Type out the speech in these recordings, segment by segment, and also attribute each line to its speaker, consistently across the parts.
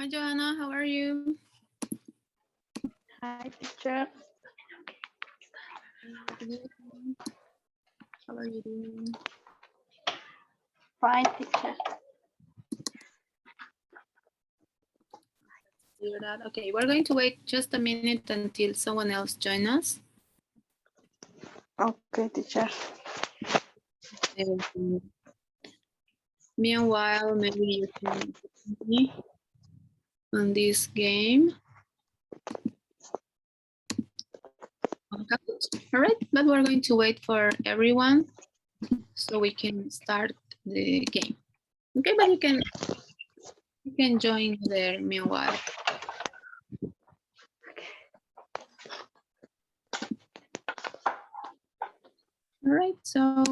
Speaker 1: Hi, Joanna. How are you?
Speaker 2: Hi, teacher.
Speaker 1: How are you doing?
Speaker 2: Fine, teacher.
Speaker 1: Okay, we're going to wait just a minute until someone else joins us.
Speaker 2: Okay, teacher.
Speaker 1: Um, Meanwhile, maybe you can join me on this game. All right, but we're going to wait for everyone so we can start the game. Okay, but you can join there meanwhile. All right, so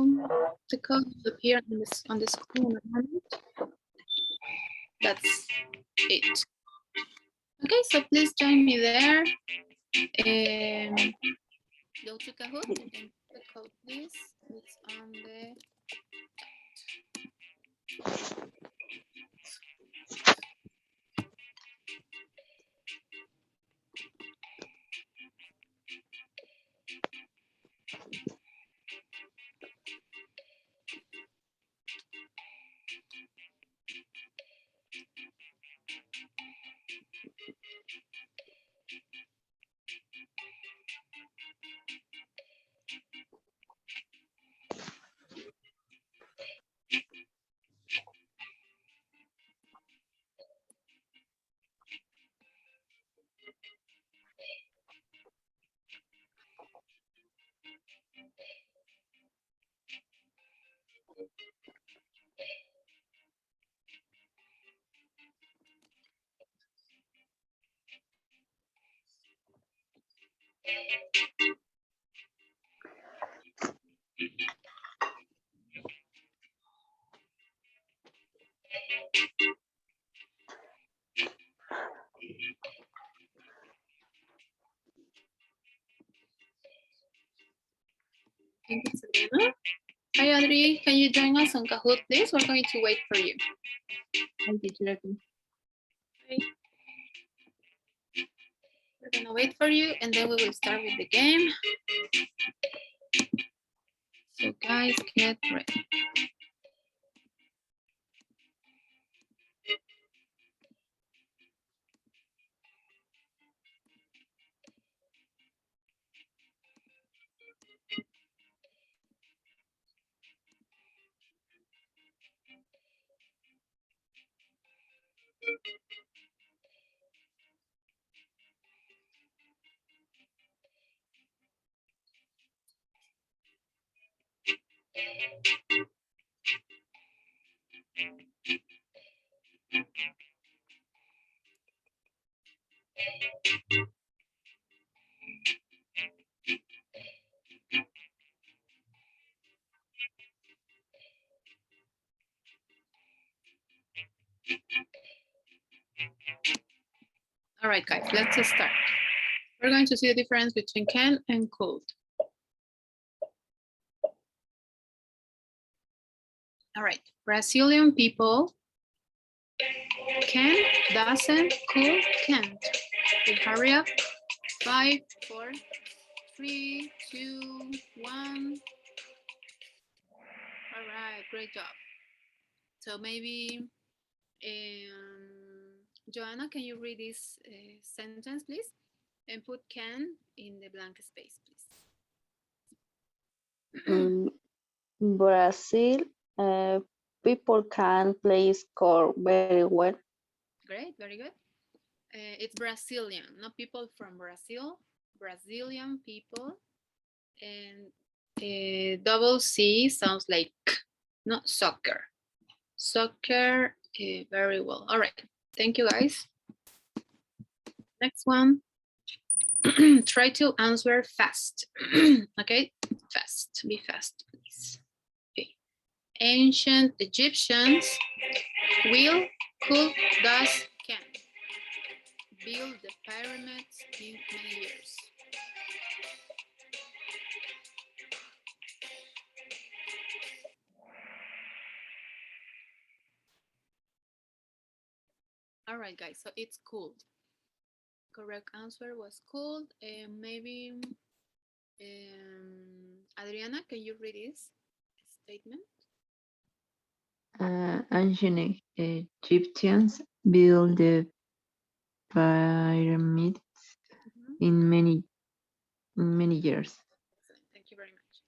Speaker 1: the code will appear on the screen in a moment. That's it. Okay, so please join me there. Go to Kahoot and put the code, please. It's on the Thank you, Selena. Hi, Adri. Can you join us on Kahoot, please? We're going to wait for you. Okay. We're going to wait for you, and then we will start with the game. So, guys, get ready. All right, guys, let's start. We're going to see the difference between can and could. All right, Brazilian people can, doesn't, could, can't. Okay, hurry up. 5, 4, 3, 2, 1. All right, great job. So maybe, Joanna, can you read this sentence, please? And put can in the blank space, please.
Speaker 2: Brazil, people can play score very well.
Speaker 1: Great, very good. It's Brazilian, not people from Brazil, Brazilian people. And double C sounds like not soccer. Soccer, very well. All right, thank you guys. Next one. Try to answer fast. Okay, fast, be fast, please. Okay. Ancient Egyptians will, could, does, can build the pyramids in many years. All right, right, guys. So it's cold. Correct answer was cold. Maybe Adriana, can you read this statement?
Speaker 3: Ancient Egyptians built the pyramids
Speaker 1: Mhm.
Speaker 3: in many years.
Speaker 1: Excellent. Thank you very much.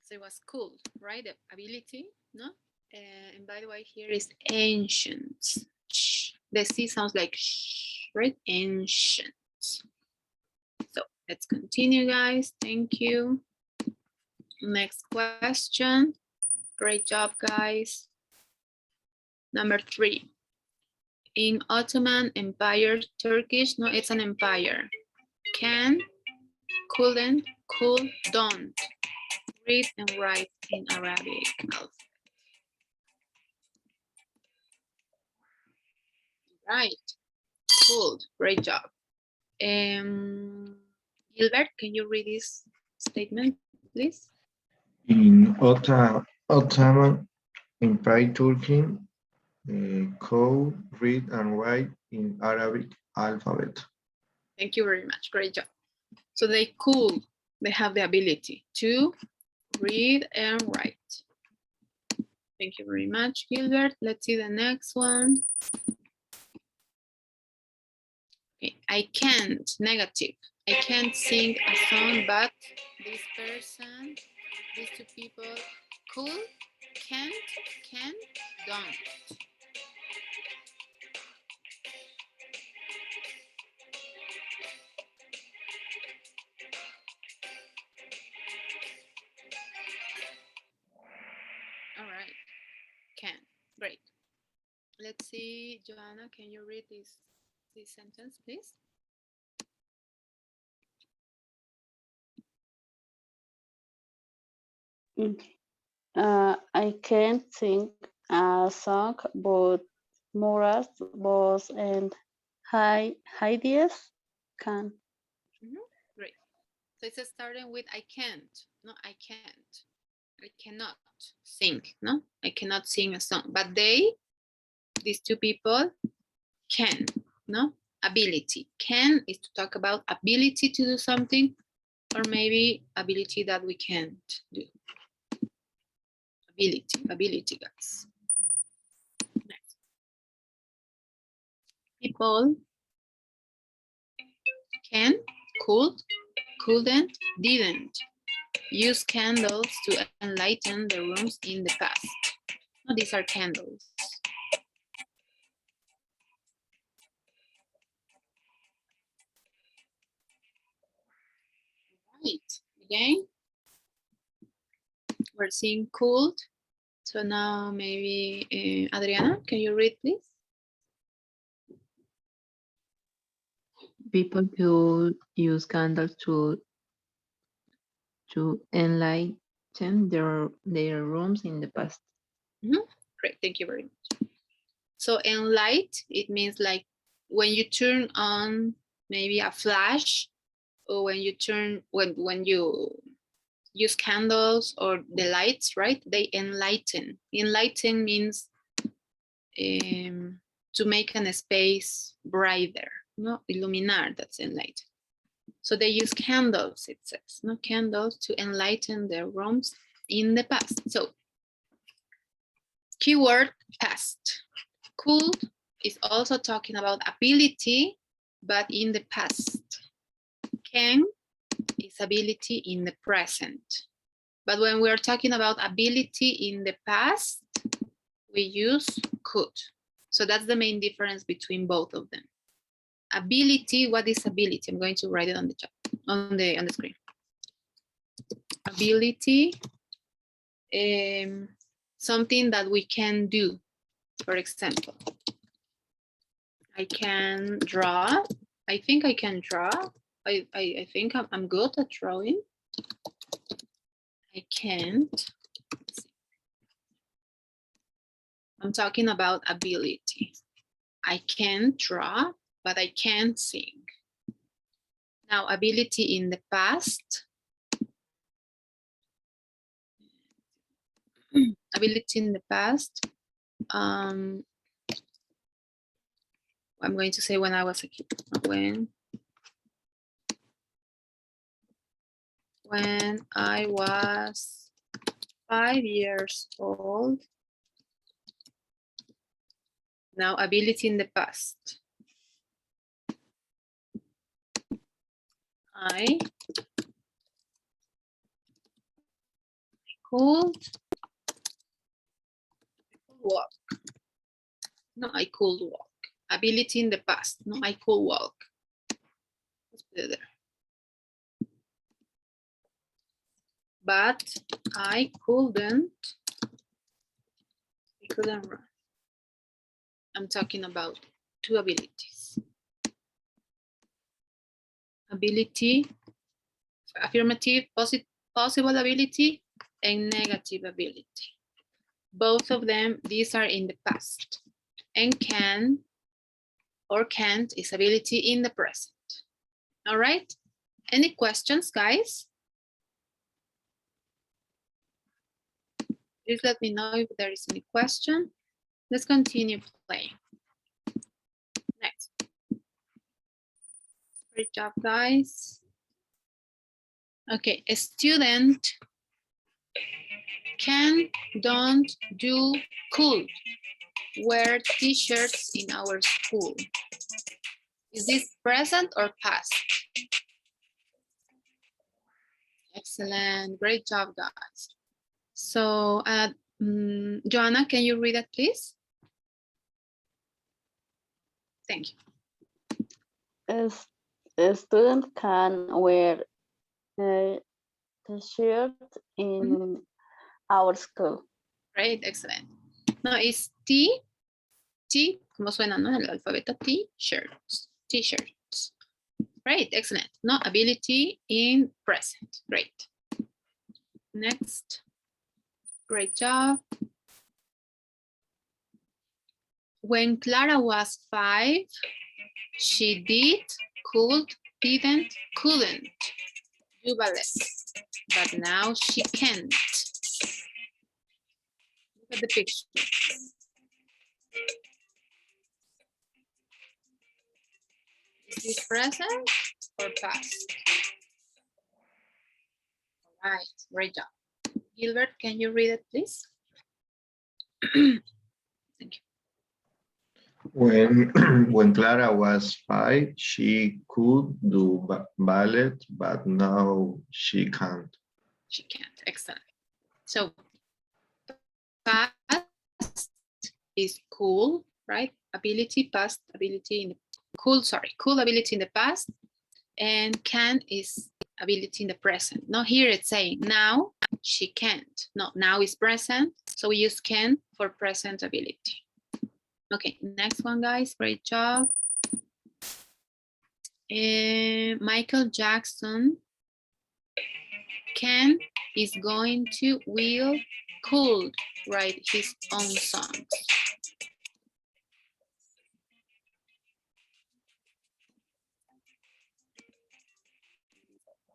Speaker 1: So it was cool, right? The ability, no? And by the way, here is ancient. Shh. The C sounds like shh, right? Ancient. So let's continue, guys. Thank you. Next question. Great job, guys. Number 3. In Ottoman Empire, Turkish, no, it's an empire. Can, couldn't, could, don't. Read and write in Arabic. Right, cool, great job. Gilbert, can you read this statement, please?
Speaker 4: In Ottoman Empire, Turkey could read and write in Arabic alphabet.
Speaker 1: Thank you very much, great job. So they could, they have the ability to read and write. Thank you very much, Gilbert. Let's see the next one. Okay, I can't, negative. I can't sing a song, but this person, these two people, could, can't, can, don't. All right, can, great. Let's see, Joanna, can you read this sentence, please?
Speaker 2: I can't sing a song, but Mora's boss and Heidi's can.
Speaker 1: Great. So it's starting with I can't. No, I can't. I cannot sing. No, I cannot sing a song. But they, these two people, can. No, ability. Can is to talk about ability to do something, or maybe ability that we can't do. Ability, guys. Next. People can, could, couldn't, didn't use candles to enlighten the rooms in the past. No, these are candles. Right, again, we're seeing cooled. So now maybe Adriana, can you read, please?
Speaker 3: People could use candles to enlighten their rooms in the past.
Speaker 1: Great, thank you very much. So enlight, it means like when you turn on maybe a flash, or when you turn, when you use candles or the lights, right? They enlighten. Enlighten means to make a space brighter, no? Iluminar, that's enlighten. So they use candles, it says, no? Candles to enlighten their rooms in the past. So keyword past. Could is also talking about ability, but in the past. Can is ability in the present. But when we're talking about ability in the past, we use could. So that's the main difference between both of them. Ability, what is ability? I'm going to write it on the chat, on the screen. Ability, something that we can do. For example, I can draw. I think I can draw. I think I'm good at drawing. I can't. I'm talking about ability. I can draw, but I can't sing. Now, ability in the past. Ability in the past. I'm going to say when I was a kid. When I was 5 years old. Now, ability in the past. I could walk. No, I could walk. Ability in the past. No, I could walk. Let's put it there. But I couldn't run. I'm talking about two abilities. Ability, affirmative, possible ability, and negative ability. Both of them, these are in the past. And can or can't is ability in the present. All right? Any questions, guys? Please let me know if there is any question. Let's continue playing. Next. Great job, guys. Okay, a student can, don't, do, could wear t-shirts in our school. Is this present or past? Excellent, great job, guys. So, Joanna, can you read it, please? Thank you.
Speaker 2: A student can wear a t-shirt in our school.
Speaker 1: Great, excellent. No, it's T, como suena, ¿no? El alfabeto T-shirts, t-shirts. Great, excellent. No, ability in present. Great. Next. Great job. When Clara was 5, she did, could, didn't, couldn't do ballet. But now she can't. Look at the picture. Is this present or past? All right, great job. Gilbert, can you read it, please? Thank you.
Speaker 4: When Clara was 5, she could do ballet, but now she can't.
Speaker 1: She can't, excellent. So past is cool, right? Ability, past ability in the cool ability in the past, and can is ability in the present. Now here it's saying now she can't. No, now is present, so we use can for present ability. Okay, next one, guys. Great job. Michael Jackson is going to could write his own songs.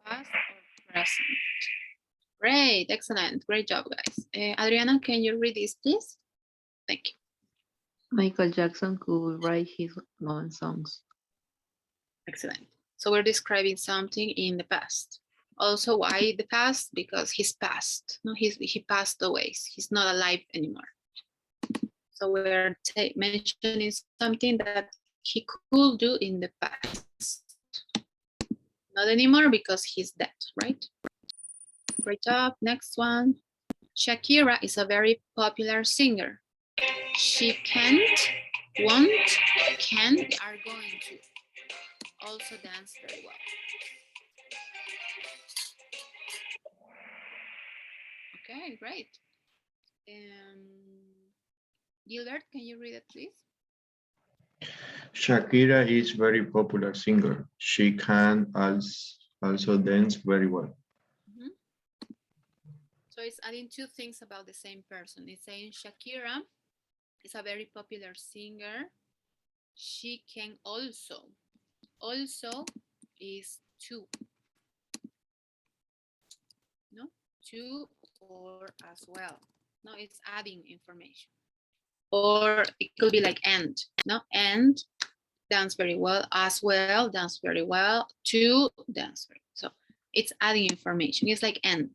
Speaker 1: Past or present? Great, excellent, great job, guys. Adriana, can you read this, please? Thank you.
Speaker 3: Michael Jackson could write his own songs.
Speaker 1: Excellent. So we're describing something in the past. Also, why the past? Because he's passed. No, he passed away. He's not alive anymore. So we're mentioning something that he could do in the past. Not anymore because he's dead, right? Great job. Next one. Shakira is a very popular singer. She can't, won't, can, are going to also dance very well. Okay, great. Gilbert, can you read it, please?
Speaker 4: Shakira is very popular singer. She can also dance very well.
Speaker 1: Mm-hmm. So it's adding two things about the same person. It's saying Shakira is a very popular singer. She can also is to. No, to or as well. No, it's adding information. Or it could be like and. No, and dance very well, as well, dance very well, to dance very well. So it's adding information. It's like and.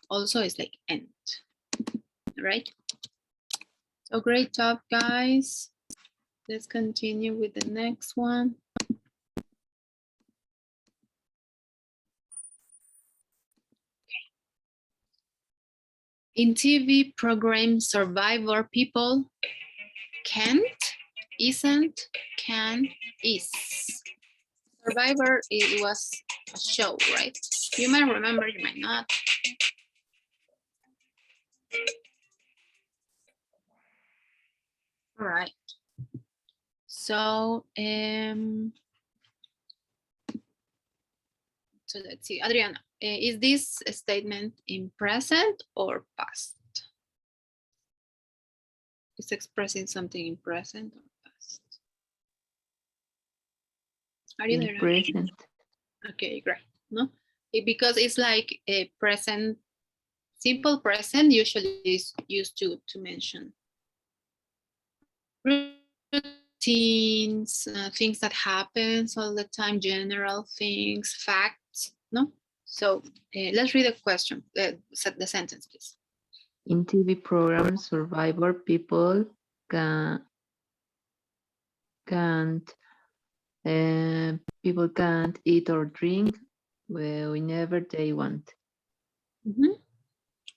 Speaker 1: Also, it's like and. Right? So great job, guys. Let's continue with the next one. In TV program Survivor, people can't, isn't, can, is. Survivor, it was a show, right? You might remember, you might not. All right. So, so let's see, Adriana, is this statement in present or past? It's expressing something in present or past? Are you
Speaker 3: In
Speaker 1: there?
Speaker 3: present.
Speaker 1: Okay, great. No, because it's like a present, simple present usually is used to mention routines, things that happens all the time, general things, facts. No, so let's read the question. Set the sentence, please.
Speaker 3: In TV program Survivor, people can't people can't eat or drink whenever they want.
Speaker 1: Mm-hmm.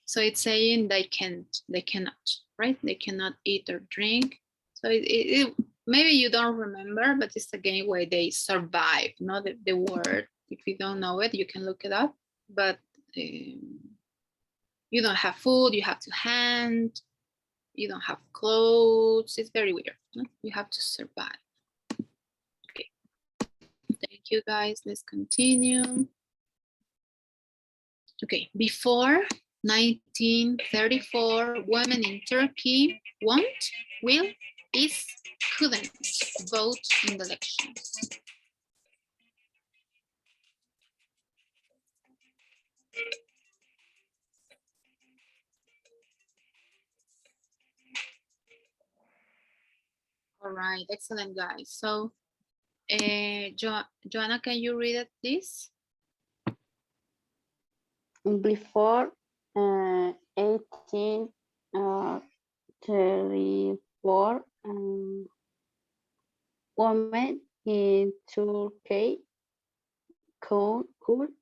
Speaker 1: So it's saying they cannot, right? They cannot eat or drink. So maybe you don't remember, but it's again where they survive, not the word. If you don't know it, you can look it up. But you don't have food, you have to hand, you don't have clothes. It's very weird. No? You have to survive. Okay. Thank you, guys. Let's continue. Okay, before 1934, women in Turkey won't, will, is, couldn't vote in the elections. All right, excellent, guys. So, Joanna, can you read it, please?
Speaker 2: Before 1834, women in Turkey couldn't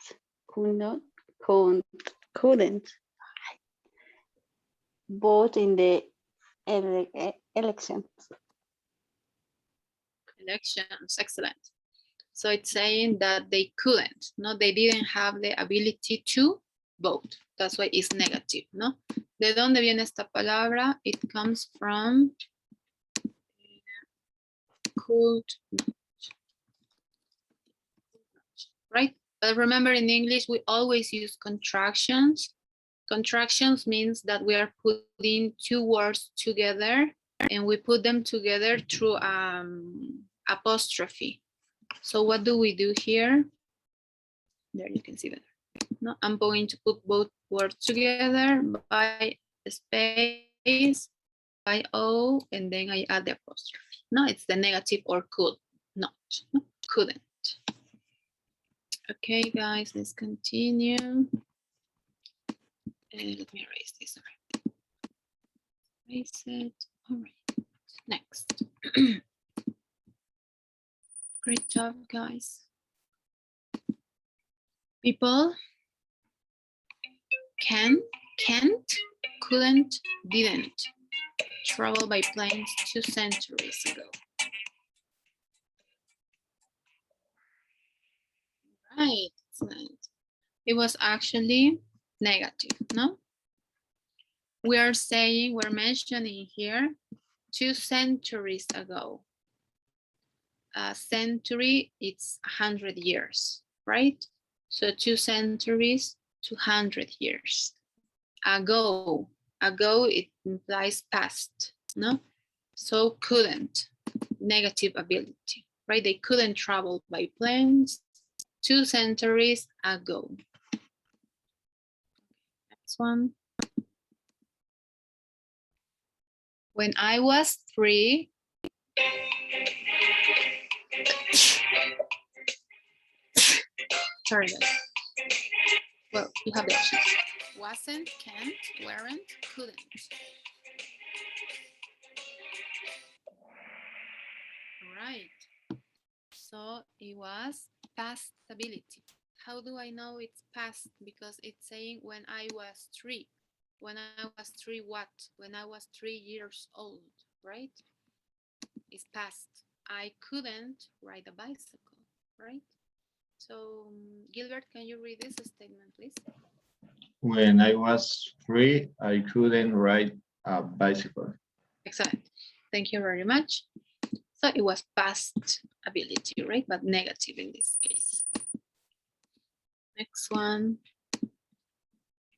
Speaker 2: vote in the elections.
Speaker 1: Elections, excellent. So it's saying that they couldn't, no, they didn't have the ability to vote. That's why it's negative, no? ¿De dónde viene esta palabra? It comes from could not, right? But remember, in English, we always use contractions. Contractions means that we are putting two words together and we put them together through apostrophe. So what do we do here? There you can see better. No, I'm going to put both words together by space, by O, and then I add the apostrophe. No, it's the negative or could not, no, couldn't. Okay, guys, let's continue. Let me erase this. Erase it. All right, next. Great job, guys. People can, can't, couldn't, didn't travel by planes 2 centuries ago. Right, excellent. It was actually negative, no? We're mentioning here 2 centuries ago. A century, it's 100 years, right? So 2 centuries, 200 years. Ago, it implies past, no? So couldn't, negative ability, right? They couldn't travel by planes 2 centuries ago. Next one. When I was 3, Sorry, guys. Well, you have the options. Wasn't, can't, weren't, couldn't. Right. So it was past ability. How do I know it's past? Because it's saying when I was 3. When I was 3 what? When I was 3 years old, right? It's past. I couldn't ride a bicycle, right? So Gilbert, can you read this statement, please?
Speaker 4: When I was 3, I couldn't ride a bicycle.
Speaker 1: Excellent. Thank you very much. So it was past ability, right? But negative in this case. Next one.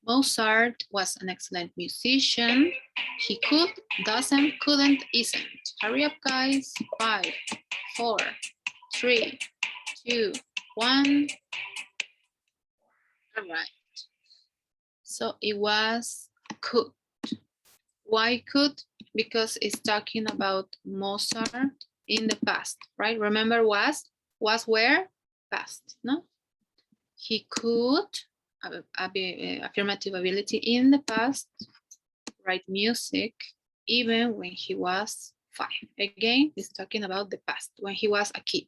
Speaker 1: Mozart was an excellent musician. He could, doesn't, couldn't, isn't. Hurry up, guys. 5, 4, 3, 2, 1. All right. So it was could. Why could? Because it's talking about Mozart in the past, right? Remember was where? Past, no? He could, affirmative ability in the past, write music even when he was 5. Again, it's talking about the past, when he was a kid.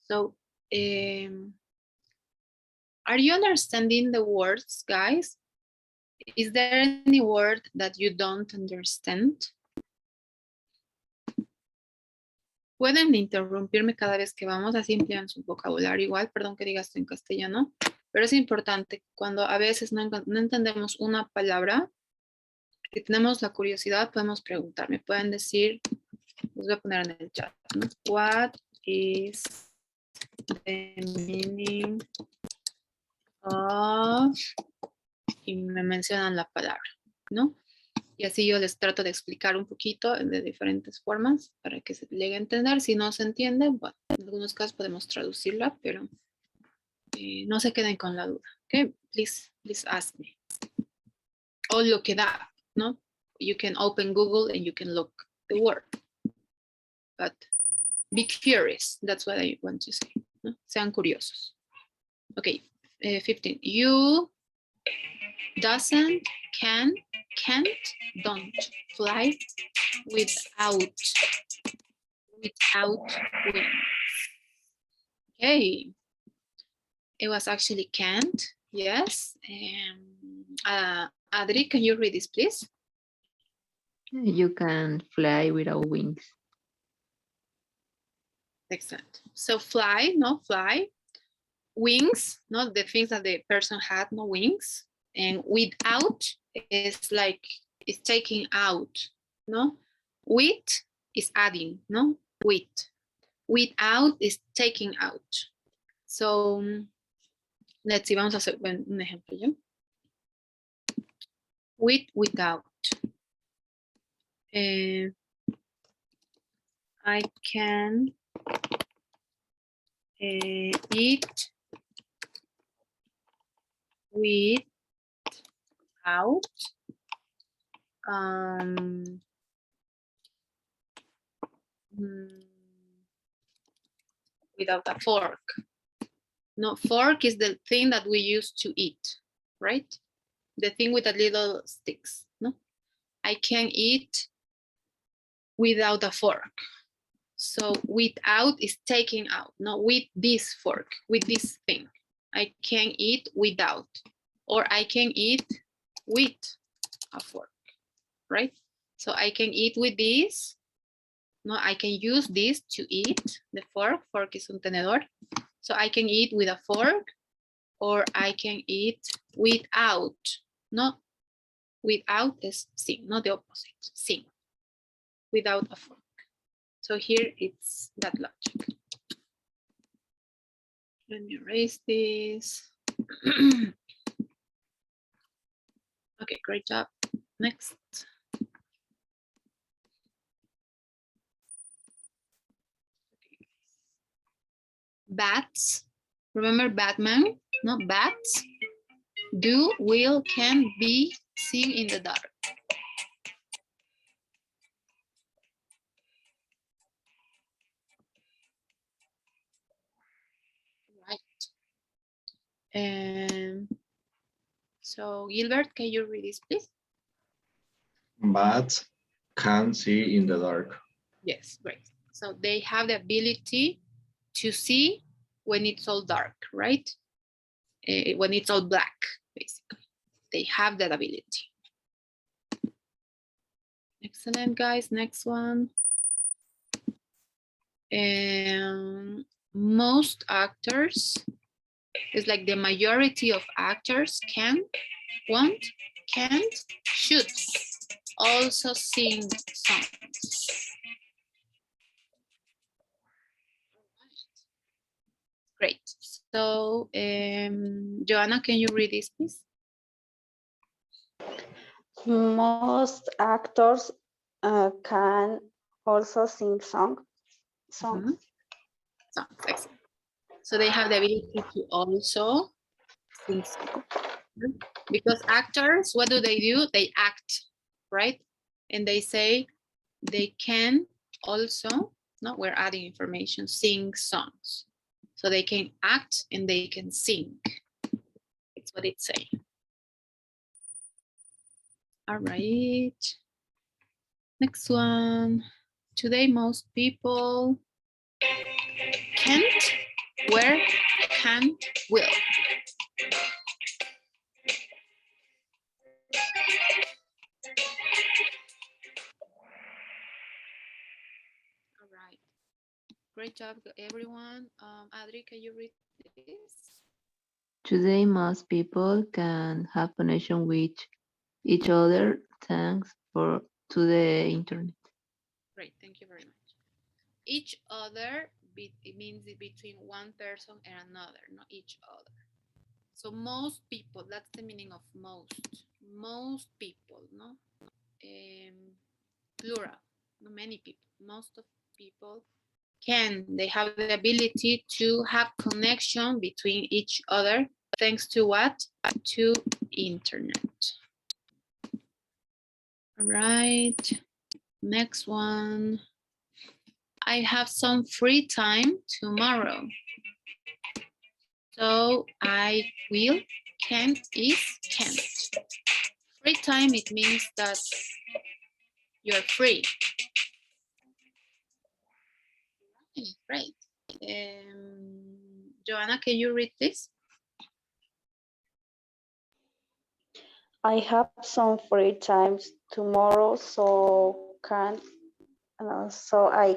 Speaker 1: So, are you understanding the words, guys? Is there any word that you don't understand? Pueden interrumpirme cada vez que vamos, así emplean su vocabulario igual, perdón que diga esto en castellano, pero es importante cuando a veces no entendemos una palabra, que tenemos la curiosidad, podemos preguntar, me pueden decir, los voy a poner en el chat, ¿no? What is the meaning of, y me mencionan la palabra, ¿no? Y así yo les trato de explicar un poquito de diferentes formas para que se llegue a entender. Si no se entiende, bueno, en algunos casos podemos traducirla, pero no se queden con la duda. Okay, please ask me. O look it up, ¿no? You can open Google and you can look the word. But be curious, that's what I want to say. ¿No? Sean curiosos. Okay, 15. You doesn't, can't, don't fly without wings. Okay, it was actually can't. Yes. Adri, can you read this, please?
Speaker 3: You can fly without wings.
Speaker 1: Excellent. So fly, no fly. Wings, not the things that the person had, no wings. And without is like it's taking out, no? With is adding, no? With. Without is taking out. So let's see, vamos a hacer un ejemplo, ¿ya? With, without. I can eat without without a fork. No, fork is the thing that we use to eat, right? The thing with the little sticks, no? I can eat without a fork. So without is taking out, not with this fork, with this thing. I can eat without, or I can eat with a fork, right? So I can eat with this. No, I can use this to eat, the fork. Fork is un tenedor. So I can eat with a fork, or I can eat without. No, without is sin, not the opposite, sin. Without a fork. So here it's that logic. Let me erase this. Okay, great job. Next. Bats. Remember Batman? No, bats. Do, will, can, be seen in the dark. So Gilbert, can you read this, please?
Speaker 4: But can't see in the dark.
Speaker 1: Yes, great. So they have the ability to see when it's all dark, right? When it's all black, basically. They have that ability. Excellent, guys. Next one. Most actors, it's like the majority of actors can, won't, can't, should also sing songs. Great. So, Joanna, can you read this, please?
Speaker 2: Most actors can also sing songs.
Speaker 1: Songs, excellent. So they have the ability to also sing songs. Because actors, what do? They act, right? And they say they can also, no, we're adding information, sing songs. So they can act and they can sing. It's what it's saying. All right. Next one. Today, most people can't, where, can, will. All right. Great job, everyone. Adri, can you read this?
Speaker 3: Today, most people can have connection with each other thanks to the internet.
Speaker 1: Great, thank you very much. Each other, it means between one person and another, not each other. So most people, that's the meaning of most. Most people, no? Plural, no, many people. Most of people they have the ability to have connection between each other thanks to what? To internet. All right, next one. I have some free time tomorrow. So I will, can't is can't. Free time, it means that you're free. Great. Joanna, can you read this?
Speaker 2: I have some free times tomorrow, so I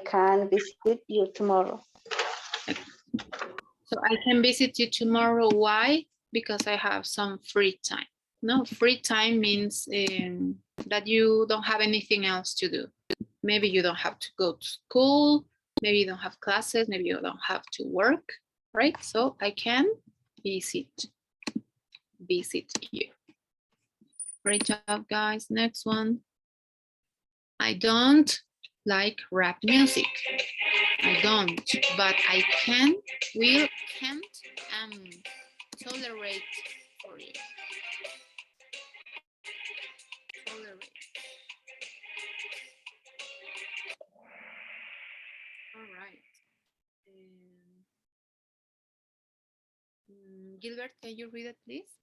Speaker 2: can visit you tomorrow.
Speaker 1: So I can visit you tomorrow. Why? Because I have some free time. No, free time means that you don't have anything else to do. Maybe you don't have to go to school. Maybe you don't have classes. Maybe you don't have to work, right? So I can visit you. Great job, guys. Next one. I don't like rap music. I don't, but I can, will, can't, tolerate for you. Tolerate. All right. Gilbert, can you read it, please?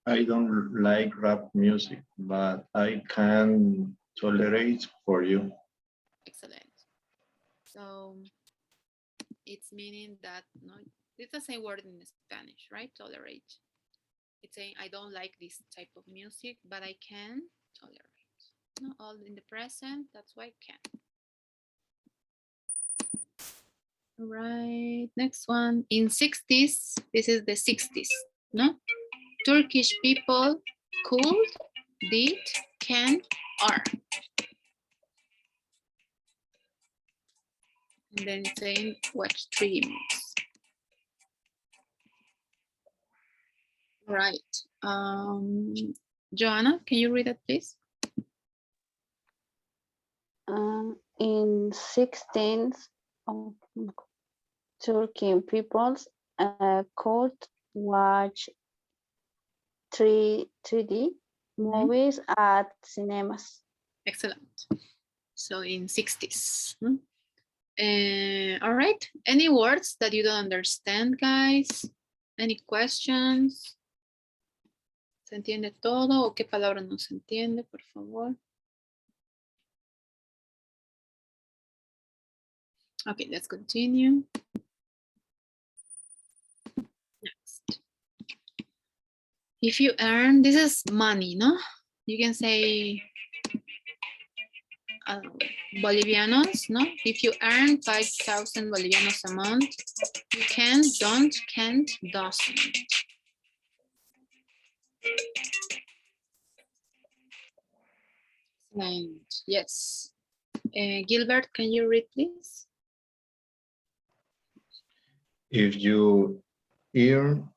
Speaker 4: I don't like rap music, but I can tolerate for you.
Speaker 1: Excellent. So it's meaning that, no, it's the same word in Spanish, right? Tolerate. It's saying I don't like this type of music, but I can tolerate. No, all in the present, that's why I can. All right, next one. In 60s, this is the 60s, no? Turkish people could, did, can, are. And then saying watch 3 minutes. Right. Joanna, can you read it, please?
Speaker 2: In 16th, Turkey peoples could watch 3D movies at cinemas.
Speaker 1: Excellent. So in 60s. All right. Any words that you don't understand, guys? Any questions? ¿Se entiende todo o qué palabra no se entiende, por favor? Okay, let's continue. Next. If you earn, this is money, no? You can say bolivianos, no? If you earn 5,000 bolivianos a month, you can, don't, can't, doesn't. And yes. Gilbert, can you read, please?
Speaker 4: If you earn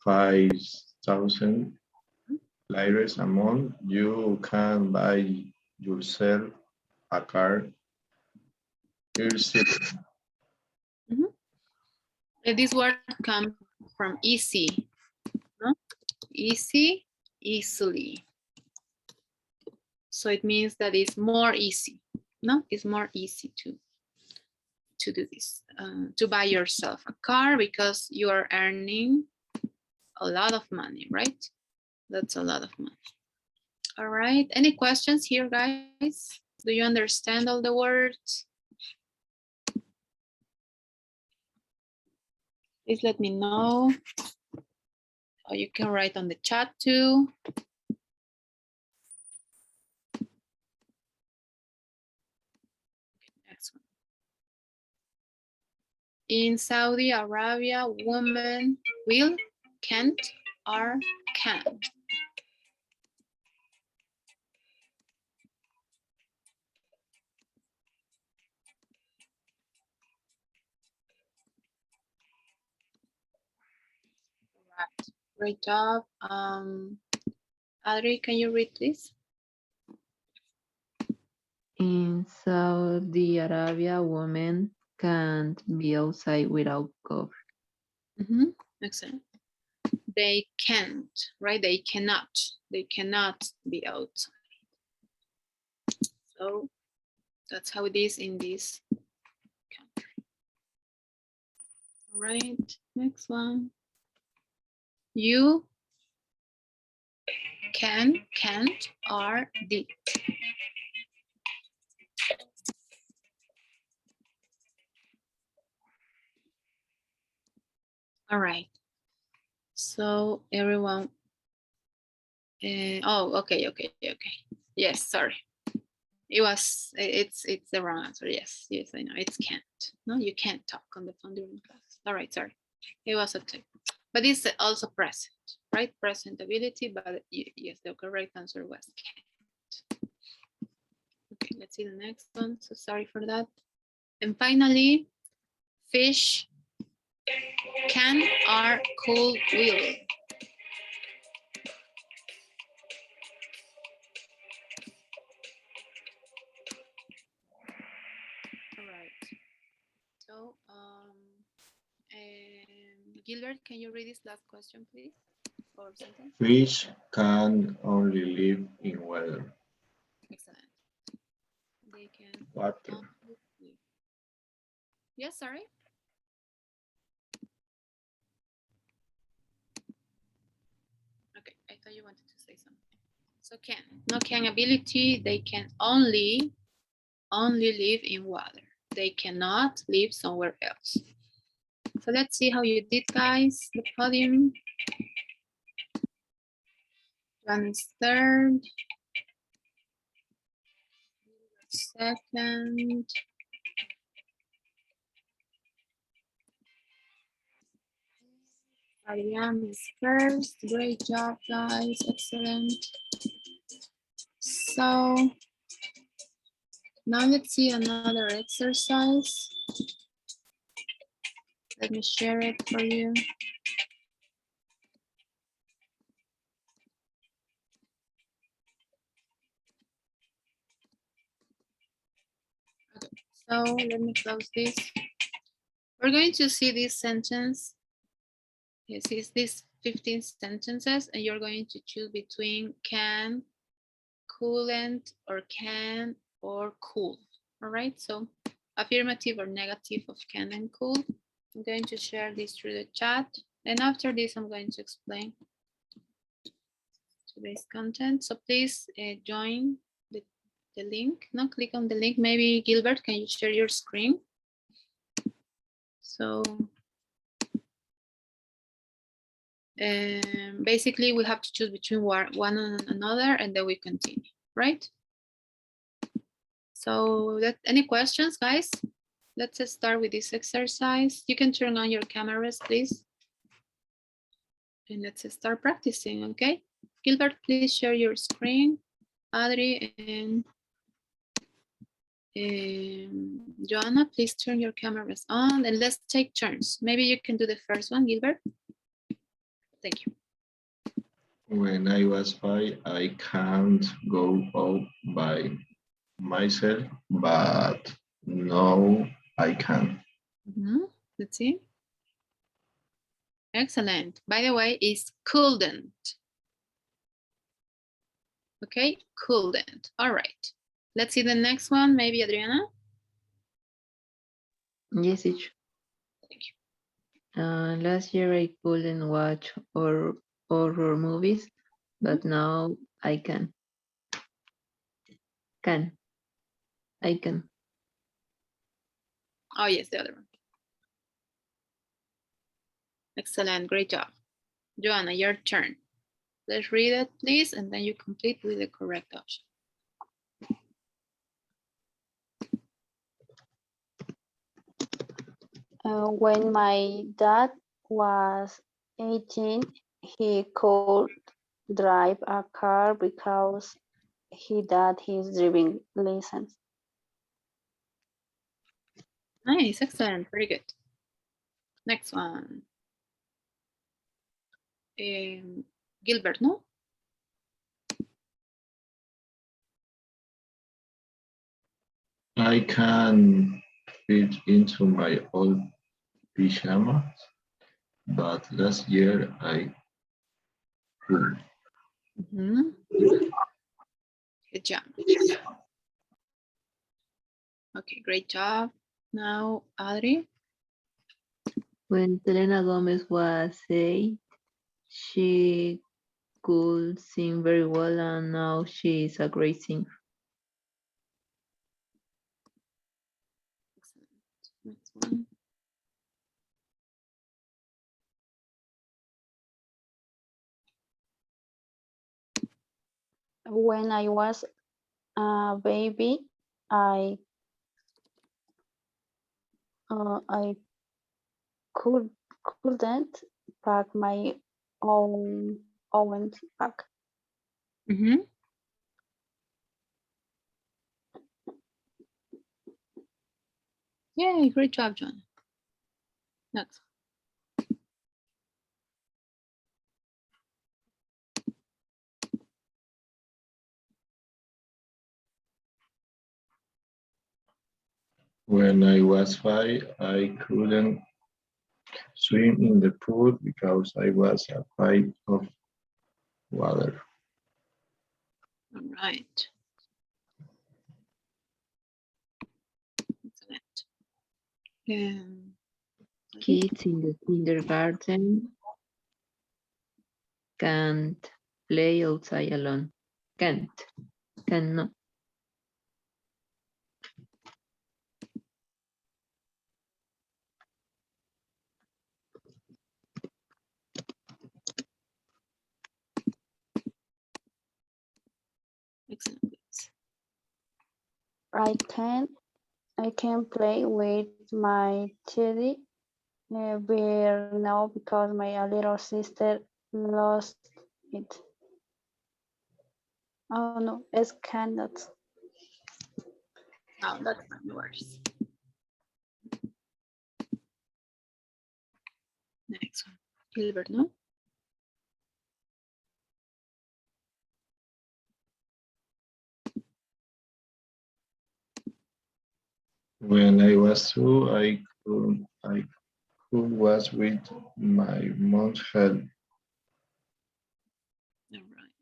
Speaker 4: 5,000 lires a month, you can buy yourself a car easily.
Speaker 1: This word comes from easy, no? Easy, easily. So it means that it's more easy, no? It's more easy to do this, to buy yourself a car because you are earning a lot of money, right? That's a lot of money. All right, any questions here, guys? Do you understand all the words? Please let me know. Or you can write on the chat too. Next one. In Saudi Arabia, women will, can't, are, can. Right. Great job. Adri, can you read, please?
Speaker 3: In Saudi Arabia, women can't be outside without cover.
Speaker 1: Excellent. They can't, right? They cannot be outside. So that's how it is in this country. All right, next one. You can, can't, are, did. All right. So everyone, oh, okay. Yes, sorry. It's the wrong answer. Yes, I know. It's can't. No, you can't talk on the phone during class. All right, sorry. It was a typo. But it's also present, right? Present ability, but yes, the correct answer was can't. Okay, let's see the next one. So sorry for that. And finally, fish can, are, could, will. All right. So, Gilbert, can you read this last question, please? Or sentence?
Speaker 4: Fish can only live in water.
Speaker 1: Excellent. They can.
Speaker 4: Water.
Speaker 1: Yes, sorry. Okay, I thought you wanted to say something. So can, no can ability, they can only live in water. They cannot live somewhere else. So let's see how you did, guys. The podium. One is third. Second. Ariane is first. Great job, guys. Excellent. So now let's see another exercise. Let me share it for you. Okay, so let me close this. We're going to see this sentence. Yes, it's these 15 sentences, and you're going to choose between can, couldn't, or can, or could. All right, so affirmative or negative of can and could. I'm going to share this through the chat. And after this, I'm going to explain today's content. So please join the link. No, click on the link. Maybe Gilbert, can you share your screen? So basically we have to choose between one and another and then we continue, right? So any questions, guys? Let's start with this exercise. You can turn on your cameras, please. And let's start practicing, okay? Gilbert, please share your screen. Adri and Joanna, please turn your cameras on and let's take turns. Maybe you can do the first one, Gilbert. Thank you.
Speaker 4: When I was 5, I can't go out by myself, but now I can.
Speaker 1: Let's see. Excellent. By the way, it's couldn't. Okay, couldn't. All right. Let's see the next one. Maybe Adriana.
Speaker 3: Yes, it's
Speaker 1: Thank you.
Speaker 3: last year I couldn't watch horror movies, but now I can. I can.
Speaker 1: Oh, yes, the other one. Excellent. Great job. Joanna, your turn. Let's read it, please, and then you complete with the correct option.
Speaker 2: When my dad was 18, he could drive a car because he got his driving license.
Speaker 1: Nice, excellent, very good. Next one. Gilbert, no?
Speaker 4: I can fit into my old pajamas, but last year I could.
Speaker 1: Good job. Okay, great job. Now, Adri.
Speaker 3: When Selena Gomez was 8, she could sing very well, and now she is a great singer.
Speaker 1: Excellent. Next one.
Speaker 2: When I was a baby, I couldn't pack my own pack.
Speaker 1: Yay, great job, John. Next.
Speaker 4: When I was 5, I couldn't swim in the pool because I was afraid of water.
Speaker 1: All right. Excellent.
Speaker 3: Kids in the kindergarten can't play outside alone. Cannot.
Speaker 1: Excellent.
Speaker 2: I can play with my teddy bear now because my little sister lost it. Oh no, it's cannot.
Speaker 1: Oh, that's not worse. Next one. Gilbert, no?
Speaker 4: When I was 2, I could was with my mom's help.
Speaker 1: All right.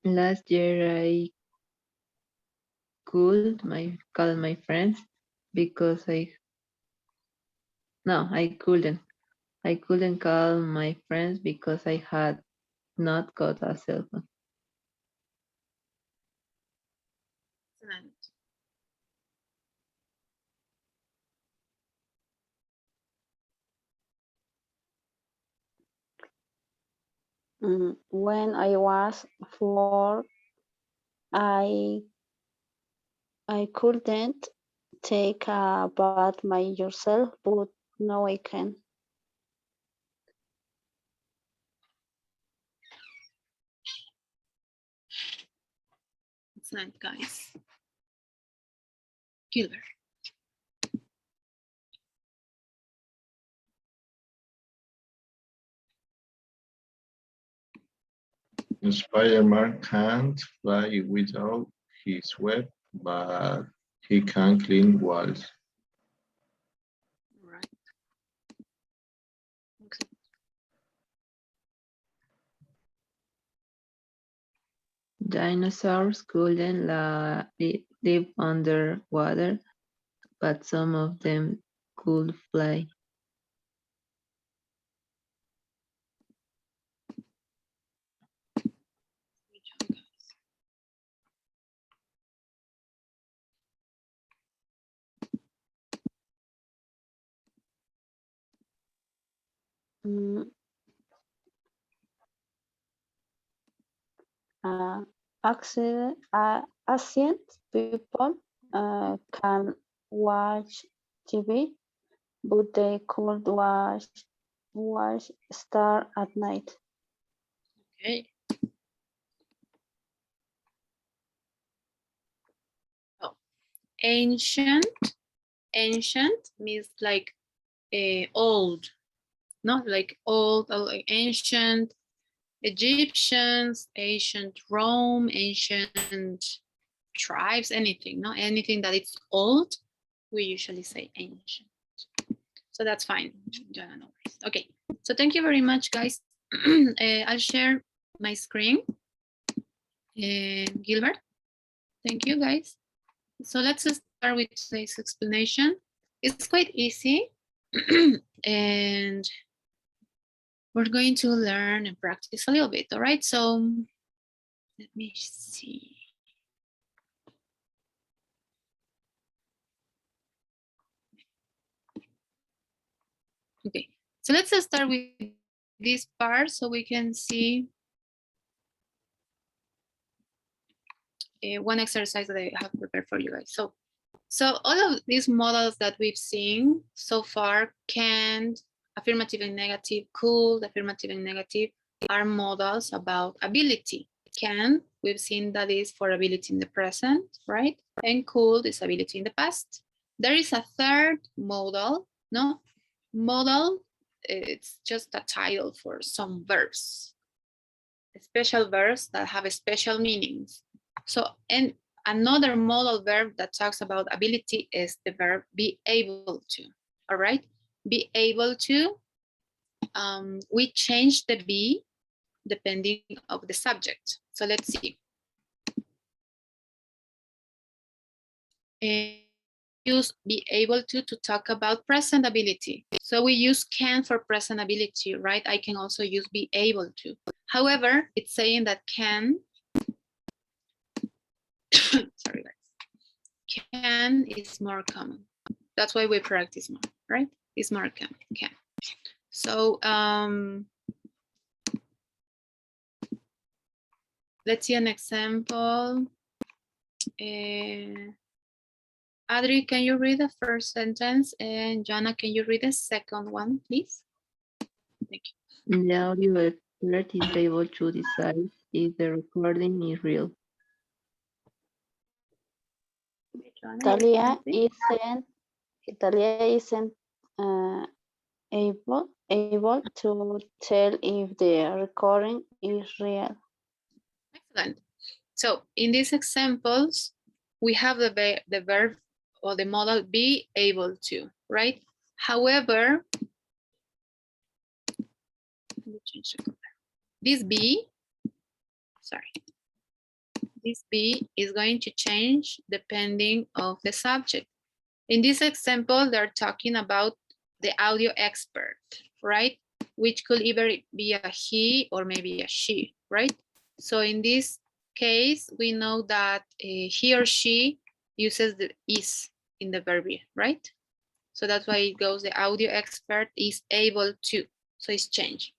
Speaker 3: Last year I call my friends because I couldn't. I couldn't call my friends because I had not got a cell phone.
Speaker 1: Excellent.
Speaker 2: When I was 4, I I couldn't take a bath by yourself, but now I can.
Speaker 1: Excellent, guys. Gilbert.
Speaker 4: Spider-Man can't fly without his web, but he can clean walls.
Speaker 1: Right. Excellent.
Speaker 3: Dinosaurs couldn't live underwater, but some of them could fly.
Speaker 1: Good job, guys.
Speaker 2: Mm, Ancient people can watch TV, but they could watch star at night.
Speaker 1: Okay. Oh, ancient. Ancient means like old, not like old, like ancient Egyptians, ancient Rome, ancient tribes, anything, no, anything that it's old, we usually say ancient. So that's fine. Yeah, no worries. Okay, so thank you very much, guys. I'll share my screen. Gilbert, thank you, guys. So let's start with today's explanation. It's quite easy. And we're going to learn and practice a little bit, all right? So let me see. Okay, so let's start with this part so we can see one exercise that I have prepared for you guys. So all of these models that we've seen so far, can, affirmative and negative, could, affirmative and negative, are models about ability. Can, we've seen that is for ability in the present, right? And could is ability in the past. There is a third model, no? Model, it's just a title for some verbs, special verbs that have special meanings. So, and another modal verb that talks about ability is the verb be able to, all right? Be able to, we change the be depending of the subject. So let's see. Use be able to talk about present ability. So we use can for present ability, right? I can also use be able to. However, it's saying that can, sorry guys, can is more common. That's why we practice more, right? It's more can. So let's see an example. Adri, can you read the first sentence? And Jana, can you read the second one, please? Thank you.
Speaker 3: The audio expert is able to decide if the recording is real.
Speaker 1: Jana,
Speaker 2: Italia
Speaker 1: you
Speaker 2: isn't able to tell if the recording is real.
Speaker 1: Excellent. So in these examples, we have the verb or the modal be able to, right? However, let me change the color. This be, sorry, this be is going to change depending of the subject. In this example, they're talking about the audio expert, right? Which could either be a he or maybe a she, right? So in this case, we know that he or she uses the is in the verb, right? So that's why it goes, the audio expert is able to, so it's changed.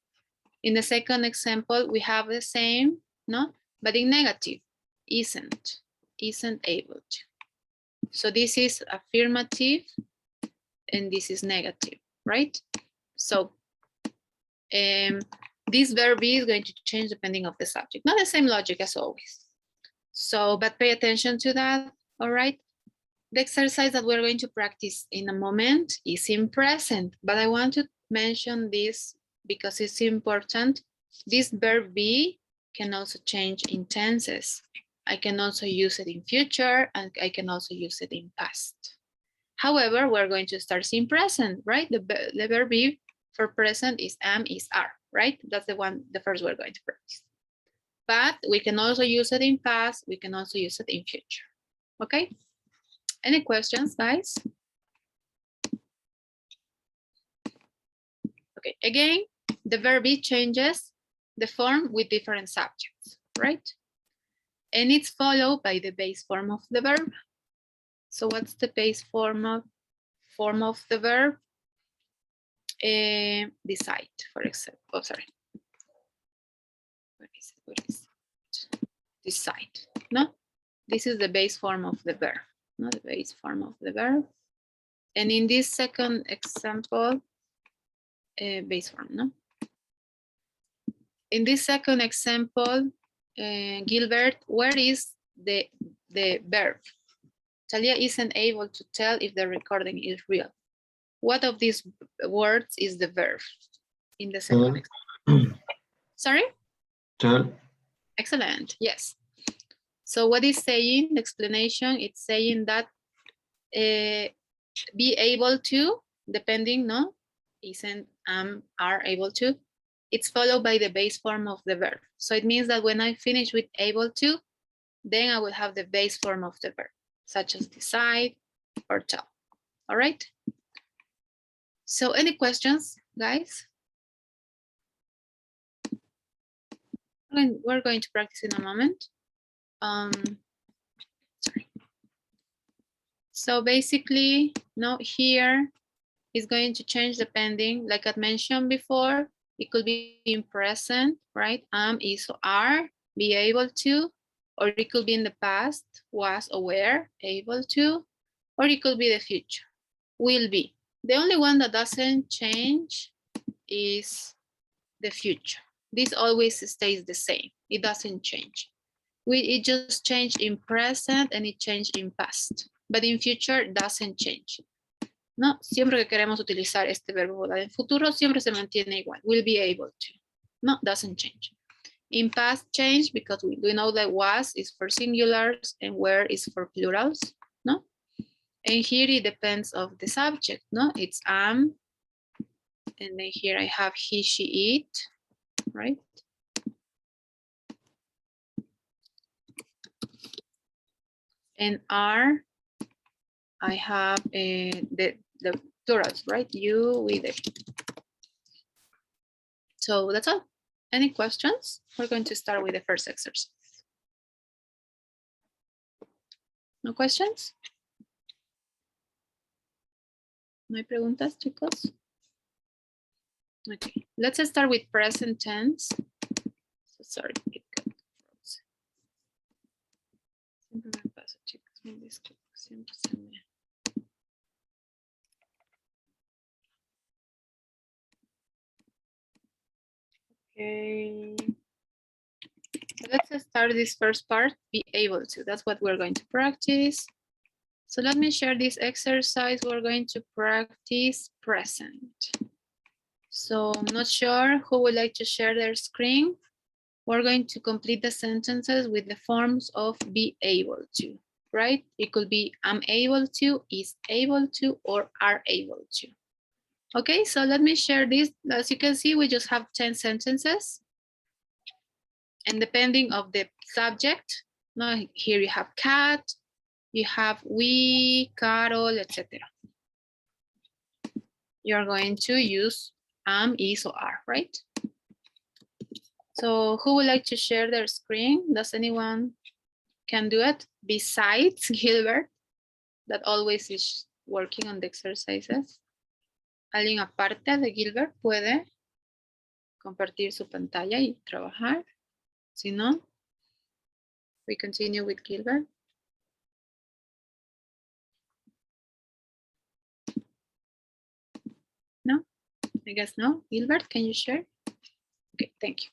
Speaker 1: In the second example, we have the same, no? But in negative, isn't able to. So this is affirmative and this is negative, right? So this verb is going to change depending of the subject. Not the same logic as always. So, but pay attention to that, all right? The exercise that we're going to practice in a moment is in present, but I want to mention this because it's important. This verb be can also change in tenses. I can also use it in future and I can also use it in past. However, we're going to start in present, right? The verb be for present is am, is are, right? That's the first we're going to practice. But we can also use it in past, we can also use it in future, okay? Any questions, guys? Okay, again, the verb be changes the form with different subjects, right? And it's followed by the base form of the verb. So what's the base form of the verb? Decide, for example. Oh, sorry. Where is it? Where is it? Decide. No, this is the base form of the verb. Not the base form of the verb. And in this second example, base form, no? In this second example, Gilbert, where is the verb? Talia isn't able to tell if the recording is real. What of these words is the verb in the second example? Sorry?
Speaker 4: Tell.
Speaker 1: Excellent, yes. So what is saying, the explanation, it's saying that be able to, depending, no? Isn't, are able to. It's followed by the base form of the verb. So it means that when I finish with able to, then I will have the base form of the verb, such as decide or tell. All right? So any questions, guys? We're going to practice in a moment. Sorry. So basically, now here is going to change depending, like I mentioned before, it could be in present, right? Am, is, or are, be able to, or it could be in the past, was, or were, able to, or it could be the future, will be. The only one that doesn't change is the future. This always stays the same. It doesn't change. It just changed in present and it changed in past. But in future doesn't change. No, siempre que queremos utilizar este verbo volar en futuro, siempre se mantiene igual. Will be able to. No, doesn't change. In past change because we know that was is for singulars and were is for plurals. No? And here it depends of the subject. No, it's am. And then here I have he, she, it. Right? And are, I have the plurals, right? You, we, they. So that's all. Any questions? We're going to start with the first exercise. No questions? No hay preguntas, chicos? Okay, let's start with present tense. So sorry, it got frozen. Siempre me pasa, chicos, me disculpo, siempre se me... Okay. So let's start this first part, be able to. That's what we're going to practice. So let me share this exercise. We're going to practice present. So I'm not sure who would like to share their screen. We're going to complete the sentences with the forms of be able to, right? It could be I'm able to, is able to, or are able to. Okay, so let me share this. As you can see, we just have 10 sentences. And depending of the subject, No, here you have cat, you have we, Carol, etc. You're going to use am, is, or are, right? So who would like to share their screen? Does anyone can do it besides Gilbert, that always is working on the exercises? ¿Alguien aparte de Gilbert puede compartir su pantalla y trabajar? Si no, we continue with Gilbert. No, I guess no. Gilbert, can you share? Okay, thank you.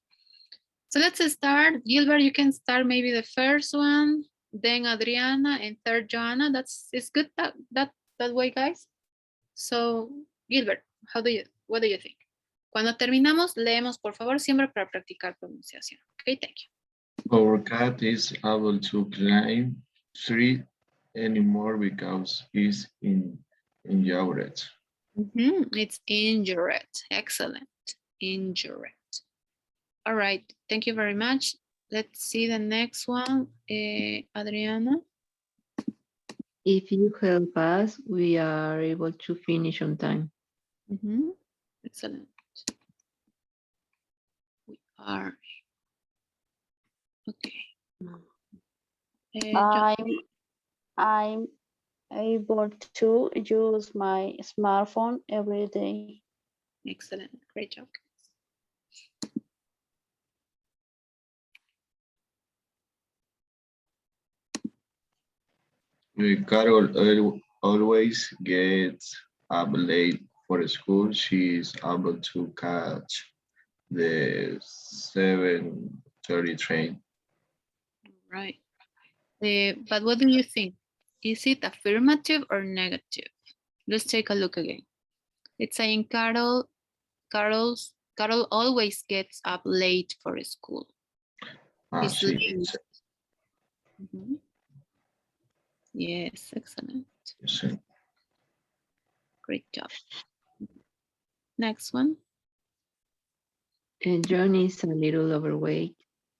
Speaker 1: So let's start. Gilbert, you can start maybe the first one, then Adriana, and third Joanna. It's good that way, guys. So Gilbert, what do you think? Cuando terminamos, leemos por favor siempre para practicar pronunciación. Okay, thank you.
Speaker 4: Our cat is able to climb tree anymore because he's injured.
Speaker 1: It's injured. Excellent. Injured. All right. Thank you very much. Let's see the next one. Adriana.
Speaker 3: If you help us, we are able to finish on time.
Speaker 1: Excellent. We are. Okay.
Speaker 2: I'm able to use my smartphone every day.
Speaker 1: Excellent. Great job.
Speaker 4: Carol always gets up late for school. She is able to catch the 7:30 train.
Speaker 1: Right. But what do you think? Is it affirmative or negative? Let's take a look again. It's saying Carol always gets up late for school. He's late. Yes, excellent.
Speaker 4: Sí.
Speaker 1: Great job. Next one.
Speaker 3: John is a little overweight.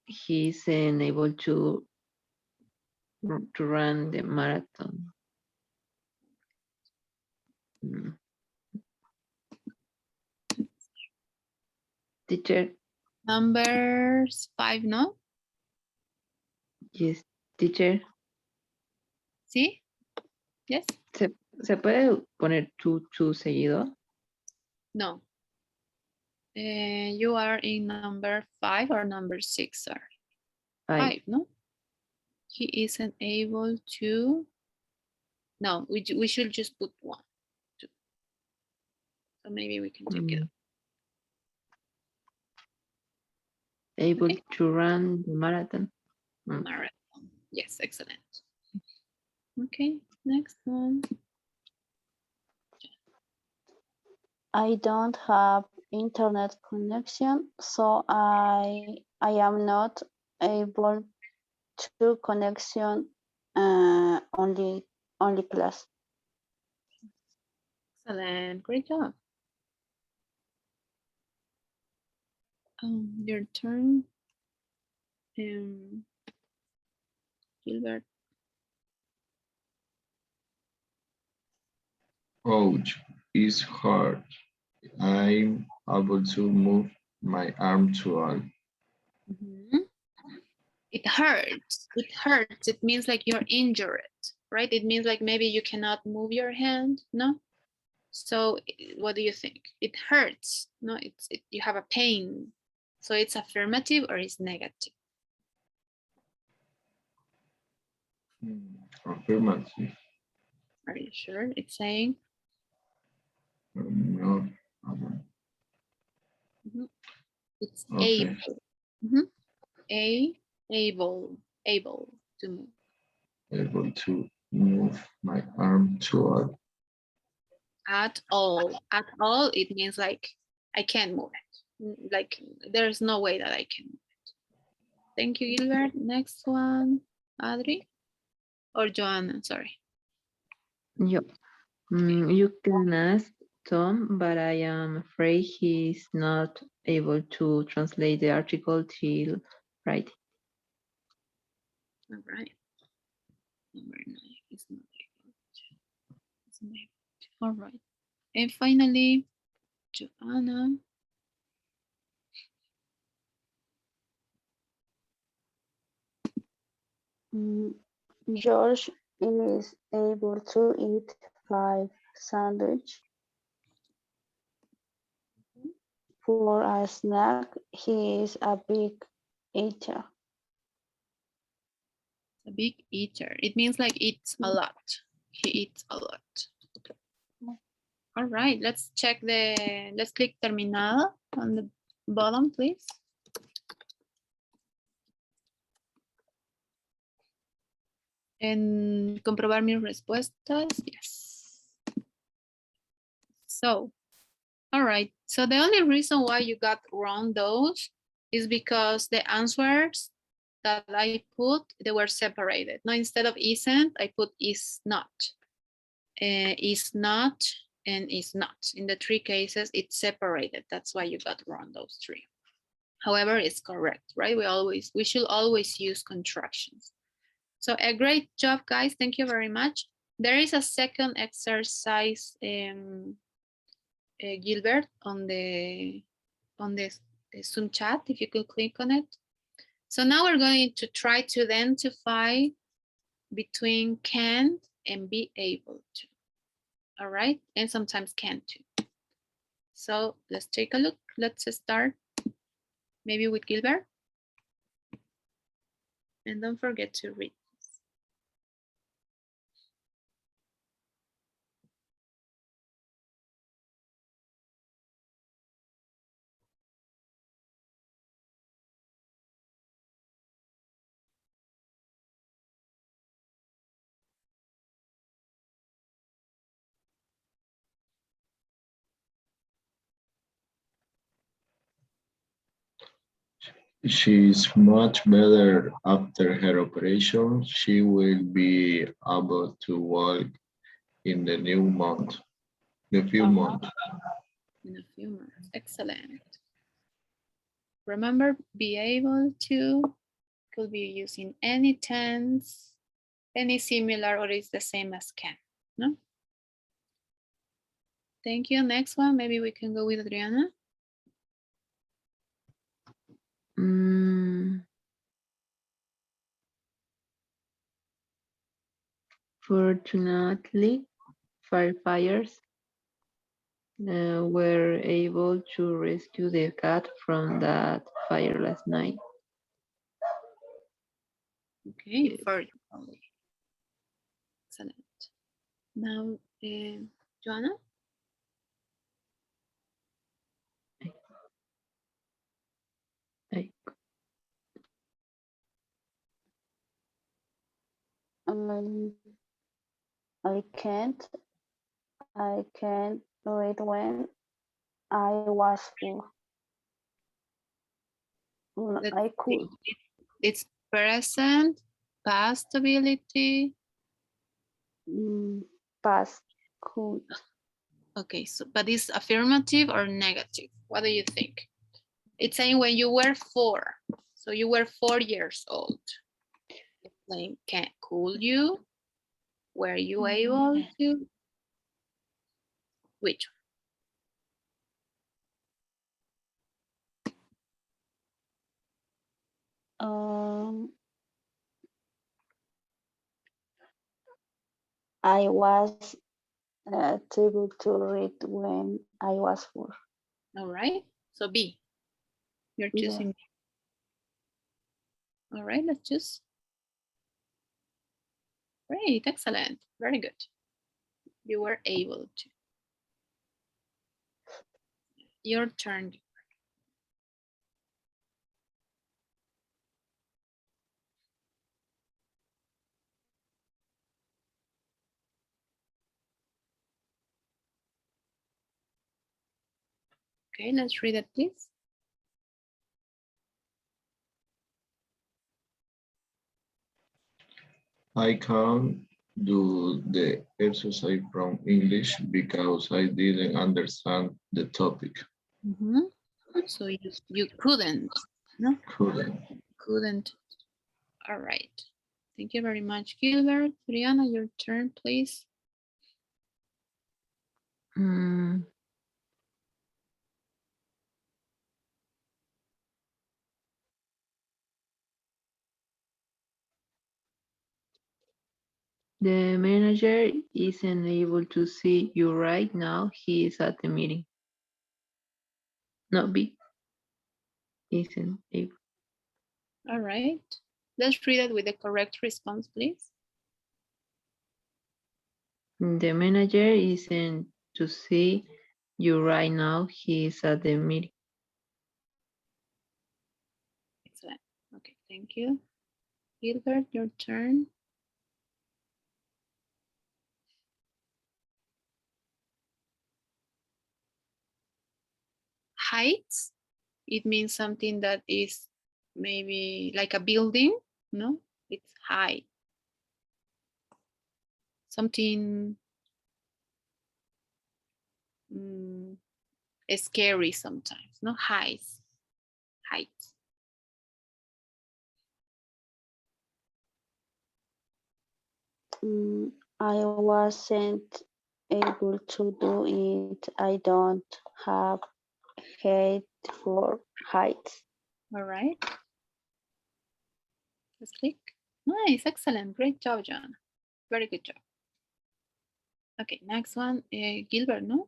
Speaker 3: He's unable to run the marathon. Teacher.
Speaker 1: Number 5, ¿no?
Speaker 3: Yes, teacher.
Speaker 1: ¿Sí? Yes.
Speaker 3: ¿Se puede poner tú seguido?
Speaker 1: No. You are in number 5 or number 6, sir? 5, no? He isn't able to. No, we should just put 1, 2. So maybe we can take it up.
Speaker 3: Able to run the marathon.
Speaker 1: Marathon. Yes, excellent. Okay, next one.
Speaker 2: I don't have internet connection, so I am not able to connection only class.
Speaker 1: Excellent, great job. Your turn. Gilbert.
Speaker 4: Ouch, it's hard. I'm able to move my arm too all.
Speaker 1: It hurts. It hurts. It means like you're injured, right? It means like maybe you cannot move your hand, no? So what do you think? It hurts, no? You have a pain. So it's affirmative or it's negative?
Speaker 4: Affirmative.
Speaker 1: Are you sure? It's saying?
Speaker 4: No.
Speaker 1: It's
Speaker 4: Okay.
Speaker 1: Able to move.
Speaker 4: Able to move my arm too all.
Speaker 1: At all. At all, it means like I can't move it. Like there's no way that I can move it. Thank you, Gilbert. Next one, Adri or Joanna, sorry.
Speaker 3: Yep. You can ask Tom, but I am afraid he's not able to translate the article till Friday.
Speaker 1: All right. Number 9 is not able to. It's not able to. All right. And finally, Joanna.
Speaker 2: George is able to eat 5 sandwiches. For a snack, he is a big eater.
Speaker 1: A big eater. It means like eats a lot. He eats a lot. All right, let's click terminado on the bottom, please. En comprobar mis respuestas, yes. So, all right. So the only reason why you got wrong those is because the answers that I put, they were separated. Now, instead of isn't, I put is not. Is not and is not. In the 3 cases, it's separated. That's why you got wrong those 3. However, it's correct, right? We should always use contractions. So a great job, guys. Thank you very much. There is a second exercise, Gilbert, on the Zoom chat, if you could click on it. So now we're going to try to identify between can and be able to. All right, and sometimes can too. So let's take a look. Let's start maybe with Gilbert. And don't forget to read.
Speaker 4: She's much better after her operation. She will be able to walk in the few months.
Speaker 1: In a few months. Excellent. Remember, be able to could be using any tense, any similar, or it's the same as can. No? Thank you. Next one, maybe we can go with Adriana.
Speaker 3: Fortunately, firefighters were able to rescue the cat from that fire last night.
Speaker 1: Okay, fortunately. Excellent. Now, Joanna.
Speaker 2: I can't read when I was full. I could.
Speaker 1: It's present, past ability.
Speaker 2: Past could.
Speaker 1: Okay, so but is affirmative or negative? What do you think? It's saying when you were 4, so you were 4 years old. It's saying, could you? Were you able to? Which
Speaker 2: I was able to read when I was 4.
Speaker 1: All right, so B. You're choosing B. All right, let's choose. Great, excellent, very good. You were able to. Your turn. Okay, let's read it, please.
Speaker 4: I can't do the exercise from English because I didn't understand the topic.
Speaker 1: So you couldn't, no?
Speaker 4: Couldn't.
Speaker 1: Couldn't. All right. Thank you very much, Gilbert. Brianna, your turn, please.
Speaker 3: Mm. The manager isn't able to see you right now. He is at the meeting. Not be. Isn't able.
Speaker 1: All right. Let's read it with the correct response, please.
Speaker 3: The manager isn't to see you right now. He is at the meeting.
Speaker 1: Excellent. Okay, thank you. Gilbert, your turn. Heights, it means something that is maybe like a building, no? It's high. Something scary sometimes, no? Heights.
Speaker 2: I wasn't able to do it. I don't have height for heights.
Speaker 1: All right. Let's click. Nice, excellent. Great job, John. Very good job. Okay, next one, Gilbert, no?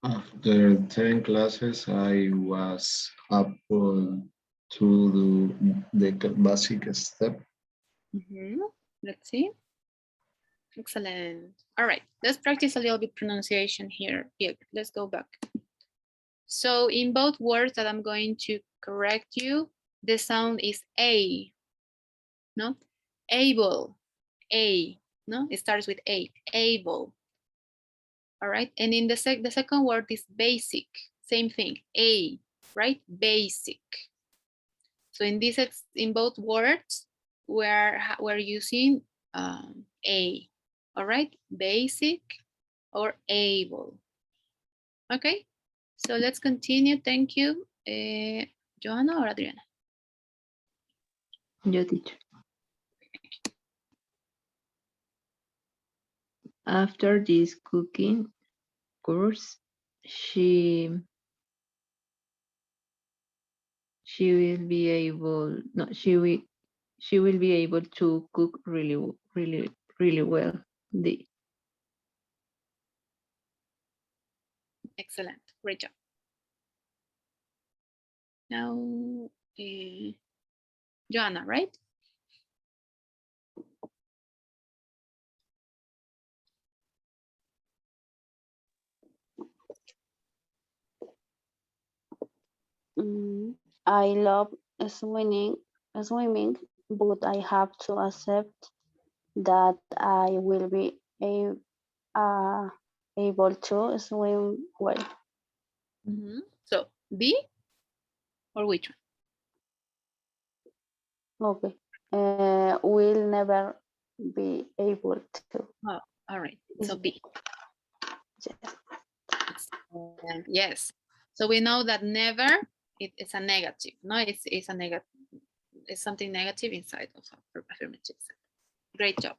Speaker 4: After 10 classes, I was able to do the basic step.
Speaker 1: Let's see. Excellent. All right, let's practice a little bit pronunciation here. Let's go back. So in both words that I'm going to correct you, the sound is A, no? Able, A, no? It starts with A, able. All right, and in the second word is basic, same thing, A, right? Basic. So in both words, we're using A, all right? Basic or able. Okay, so let's continue. Thank you. Joanna or Adriana?
Speaker 3: Yo, teacher. After this cooking course, she will be able. No, she will be able to cook really well.
Speaker 1: Excellent, great job. Now, Joanna, right?
Speaker 2: I love swimming, but I have to accept that I will be able to swim well.
Speaker 1: So B or which one?
Speaker 2: Okay. Will never be able to.
Speaker 1: Oh, all right. So B.
Speaker 2: Yes.
Speaker 1: Yes. So we know that never it's a negative. No, it's a negative. It's something negative inside of affirmative. Great job.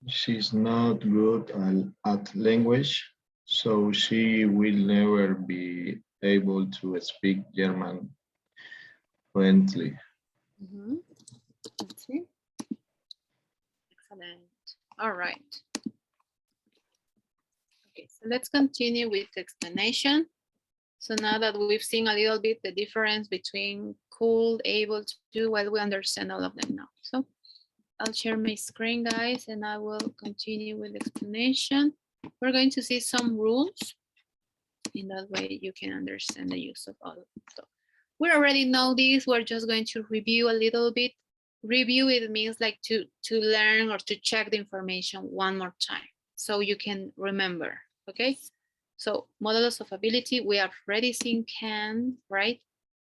Speaker 4: She's not good at language, so she will never be able to speak German fluently.
Speaker 1: Let's see. Excellent. All right. Okay, Let's continue with the explanation. So now that we've seen a little bit the difference between could, able to, well, we understand all of them now. So I'll share my screen, guys, and I will continue with the explanation. We're going to see some rules. In that way, you can understand the use of all of them. So we already know this. We're just going to review a little bit. Review, it means like to learn or to check the information one more time so you can remember, okay? So models of ability, we have already seen can, right?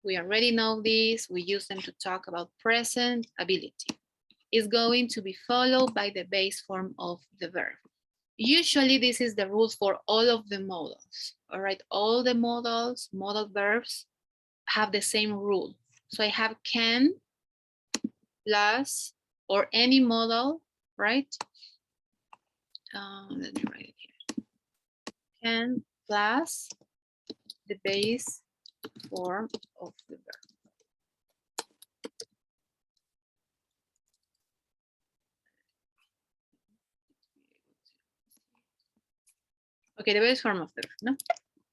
Speaker 1: We already know this. We use them to talk about present ability. Is going to be followed by the base form of the verb. Usually this is the rule for all of the modals, all right? All the modals, modal verbs have the same rule. So I have can plus, or any modal, right? Let me write it here. Can plus the base form of the verb. Okay, the base form of the verb, no?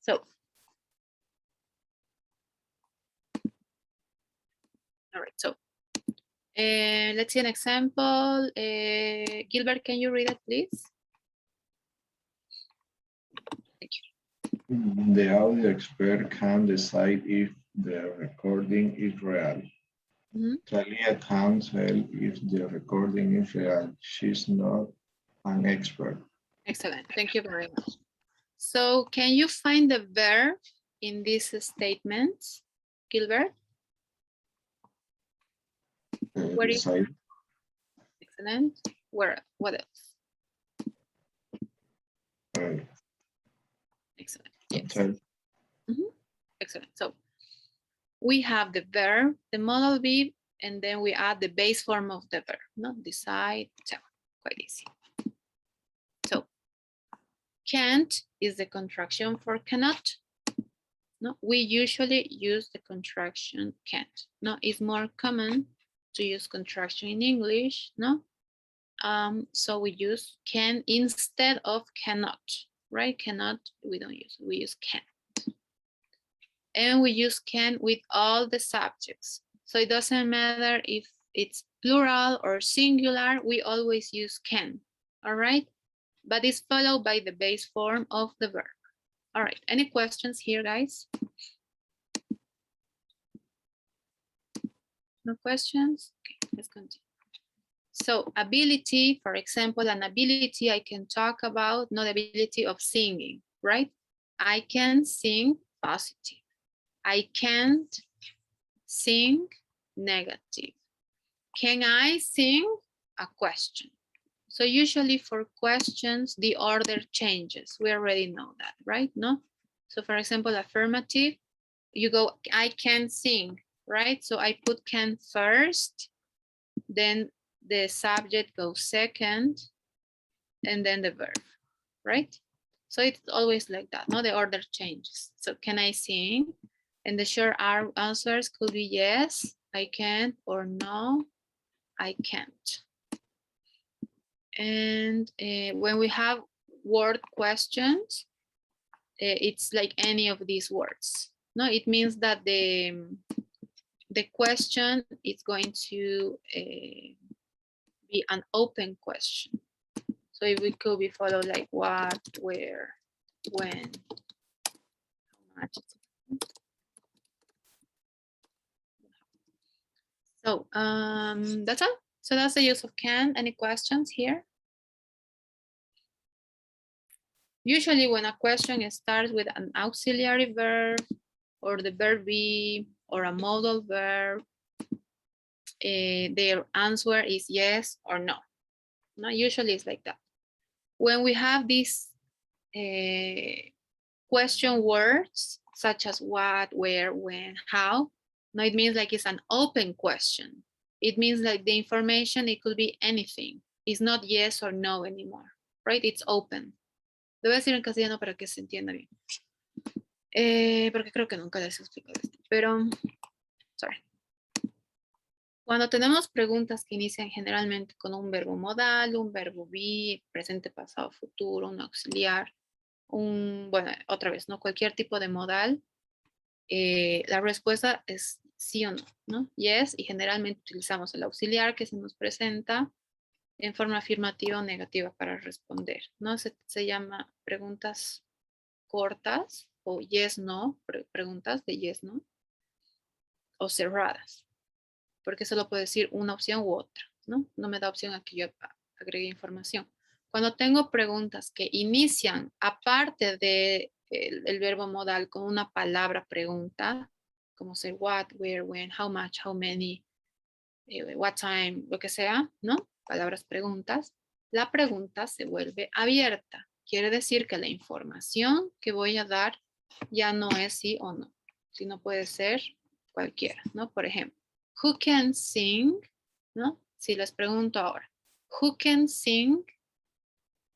Speaker 1: So, all right, so let's see an example. Gilbert, can you read it, please? Thank you.
Speaker 4: The audio expert can decide if the recording is real. Talia can't tell if the recording is real. She's not an expert.
Speaker 1: Excellent, thank you very much. So can you find the verb in these statements, Gilbert? Where is
Speaker 4: Decide.
Speaker 1: excellent? Where? What else? Excellent. Yes.
Speaker 4: Tell.
Speaker 1: Excellent. So we have the verb, the modal verb, and then we add the base form of the verb. No, decide, tell. Quite easy. So can't is the contraction for cannot. No, we usually use the contraction can't. No, it's more common to use contraction in English. No, so we use can instead of cannot. Right? Cannot we don't use. We use can. And we use can with all the subjects. So it doesn't matter if it's plural or singular, we always use can, all right? But it's followed by the base form of the verb. All right, any questions here, guys? No questions? Okay, let's continue. So ability, for example, an ability I can talk about, not ability of singing, right? I can sing positive. I can't sing negative. Can I sing? A question. So usually for questions, the order changes. We already know that, right? No? So for example, affirmative, you go, I can sing, right? So I put can first, then the subject goes second, and then the verb, right? So it's always like that, no? The order changes. So can I sing? And the short answers could be yes, I can, or no, I can't. And when we have word questions, it's like any of these words. No, it means that the question is going to be an open question. So it could be followed like what, where, when, how much. So that's all. So that's the use of can. Any questions here? Usually when a question starts with an auxiliary verb or the verb be or a modal verb, their answer is yes or no. No, usually it's like that. When we have these question words such as what, where, when, how, no, it means like it's an open question. It means like the information, it could be anything. It's not yes or no anymore, right? It's open. Lo voy a decir en castellano para que se entienda bien. Porque creo que nunca les he explicado esto, pero, sorry. Cuando tenemos preguntas que inician generalmente con un verbo modal, un verbo be, presente, pasado, futuro, un auxiliar, bueno, otra vez, ¿no? Cualquier tipo de modal, la respuesta es sí o no, ¿no? Yes, y generalmente utilizamos el auxiliar que se nos presenta en forma afirmativa o negativa para responder, ¿no? Se llama preguntas cortas o yes, no, preguntas de yes, no, o cerradas, porque solo puedo decir una opción u otra, ¿no? No me da opción a que yo agregue información. Cuando tengo preguntas que inician aparte de el verbo modal con una palabra pregunta, como ser what, where, when, how much, how many, what time, lo que sea, ¿no? Palabras preguntas. La pregunta se vuelve abierta. Quiere decir que la información que voy a dar ya no es sí o no, sino puede ser cualquiera, ¿no? Por ejemplo, who can sing, ¿no? Si les pregunto ahora, who can sing,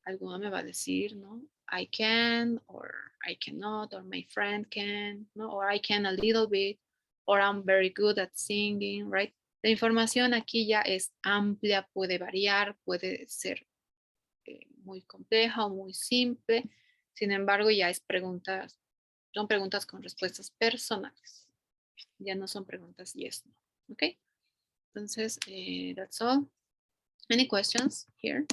Speaker 1: alguno me va a decir, ¿no? I can, or I cannot, or my friend can, ¿no? Or I can a little bit, or I'm very good at singing, right? La información aquí ya es amplia, puede variar, puede ser muy compleja o muy simple. Sin embargo, ya es preguntas, son preguntas con respuestas personales. Ya no son preguntas yes, no. ¿Ok? Entonces, that's all. Any questions here?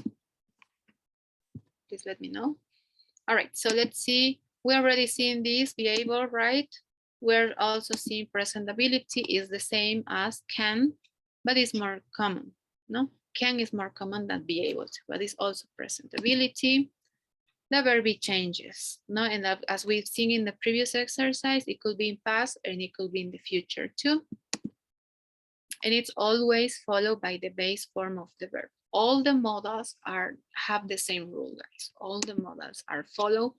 Speaker 1: Please let me know. All right, so let's see. We already seen this, be able, right? We're also seeing presentability is the same as can, but it's more common, no? Can is more common than be able to, but it's also presentability. The verb changes, no? And as we've seen in the previous exercise, it could be in past and it could be in the future too. And it's always followed by the base form of the verb. All the modals have the same rule, guys. All the modals are followed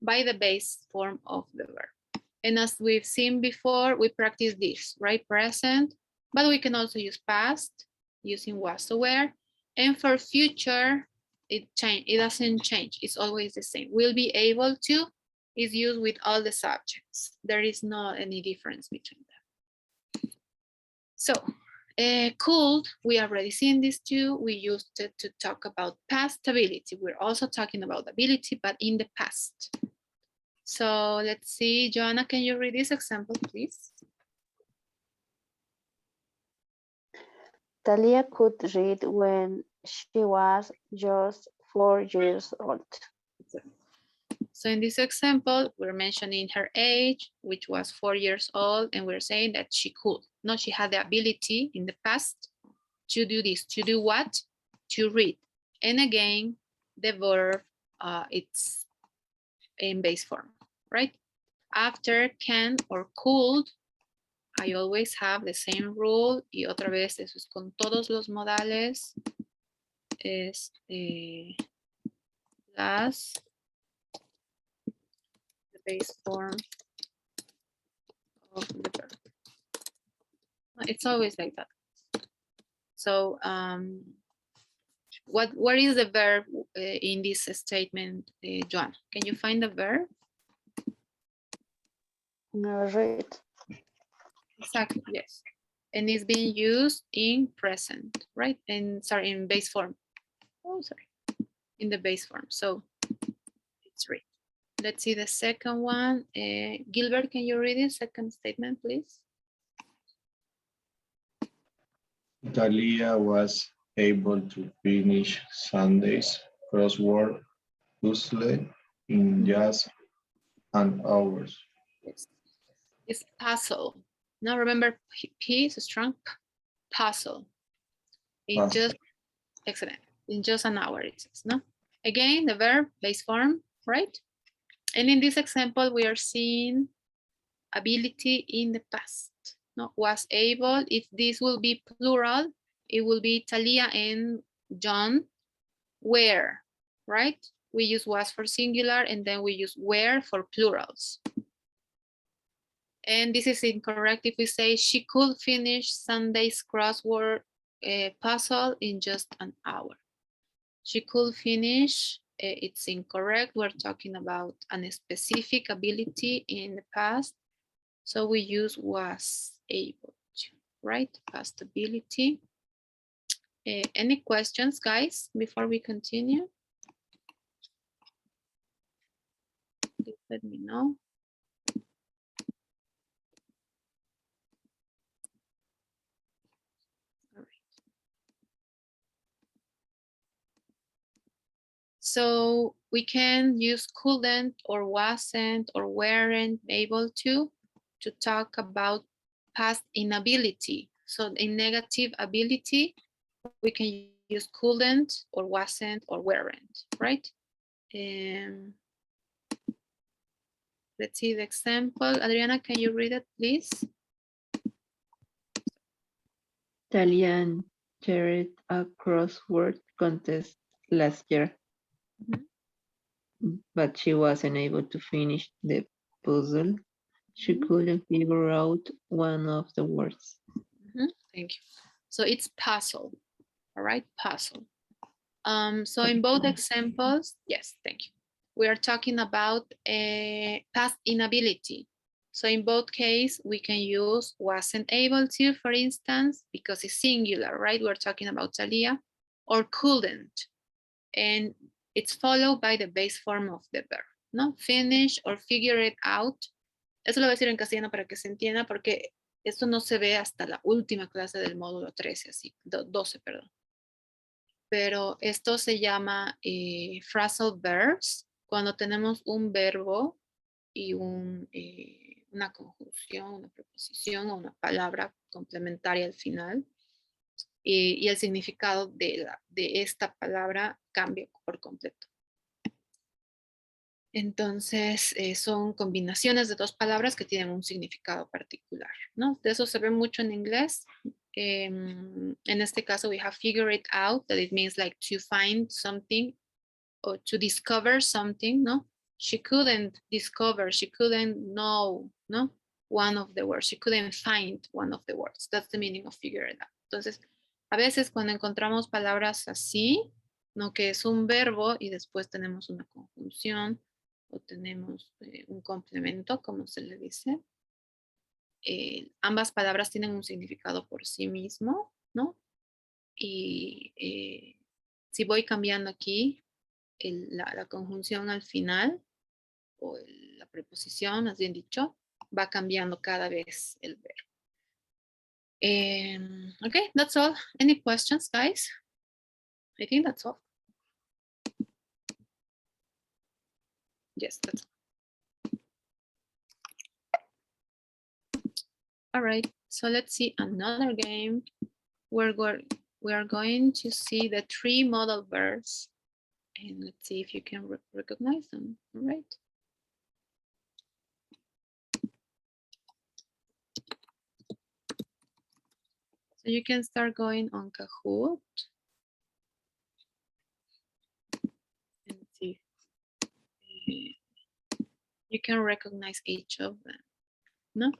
Speaker 1: by the base form of the verb. And as we've seen before, we practice this, right? Present, but we can also use past using was or were. And for future, it doesn't change. It's always the same. We'll be able to is used with all the subjects. There is not any difference between them. So, could, we already seen this too. We used it to talk about past ability. We're also talking about ability, but in the past. So let's see, Joanna, can you read this example, please?
Speaker 2: Talia could read when she was just 4 years old.
Speaker 1: So in this example, we're mentioning her age, which was 4 years old, and we're saying that she could. No, she had the ability in the past to do this. To do what? To read. And again, the verb, it's in base form, right? After can or could, I always have the same rule. Y otra vez, eso es con todos los modales. Es las the base form of the verb. It's always like that. So what is the verb in this statement, Joan? Can you find the verb?
Speaker 2: Read.
Speaker 1: Exactly, yes. And it's being used in present, right? And sorry, in base form. Oh, sorry. In the base form. So it's read. Let's see the second one. Gilbert, can you read the second statement, please?
Speaker 4: Talia was able to finish Sunday's crossword puzzle in just an hour.
Speaker 1: Yes. It's puzzle. Now remember, P is a strong puzzle. In just, excellent. In just an hour, it says, no? Again, the verb, base form, right? And in this example, we are seeing ability in the past. No, was able. If this will be plural, it will be Talia and John were, right? We use was for singular and then we use were for plurals. And this is incorrect if we say she could finish Sunday's crossword puzzle in just an hour. She could finish, it's incorrect. We're talking about a specific ability in the past. So we use was able to, right? Past ability. Any questions, guys, before we continue? Please let me know. All right. So we can use couldn't or wasn't or weren't able to talk about past inability. So in negative ability, we can use couldn't or wasn't or weren't, right? Let's see the example. Adriana, can you read it, please?
Speaker 3: Talia entered a crossword contest last year, but she wasn't able to finish the puzzle. She couldn't figure out one of the words.
Speaker 1: Thank you. So it's puzzle, all right, puzzle. So in both examples, yes, thank you. We are talking about past inability. So in both cases, we can use wasn't able to, for instance, because it's singular, right? We're talking about Talia, or couldn't. And it's followed by the base form of the verb, ¿no? Finish or figure it out. Eso lo voy a decir en castellano para que se entienda, porque esto no se ve hasta la última clase del módulo 13, así, 12, perdón. Pero esto se llama phrasal verbs, cuando tenemos un verbo y una conjunción, una preposición o una palabra complementaria al final, y el significado de esta palabra cambia por completo. Entonces, son combinaciones de dos palabras que tienen un significado particular, ¿no? De eso se ve mucho en inglés. En este caso, we have figured it out, that it means like to find something or to discover something, ¿no? She couldn't discover, she couldn't know, ¿no? One of the words, she couldn't find one of the words. That's the meaning of figure it out. Entonces, a veces cuando encontramos palabras así, ¿no? Que es un verbo y después tenemos una conjunción, o tenemos un complemento, como se le dice. Ambas palabras tienen un significado por sí mismo, ¿no? Y si voy cambiando aquí la conjunción al final, o la preposición, más bien dicho, va cambiando cada vez el verbo. Okay, that's all. Any questions, guys? I think that's all. Yes, that's all. All right, so let's see another game where we are going to see the 3 modal verbs, and let's see if you can recognize them. All right. So you can start going on Kahoot and see. You can recognize each of them, ¿no?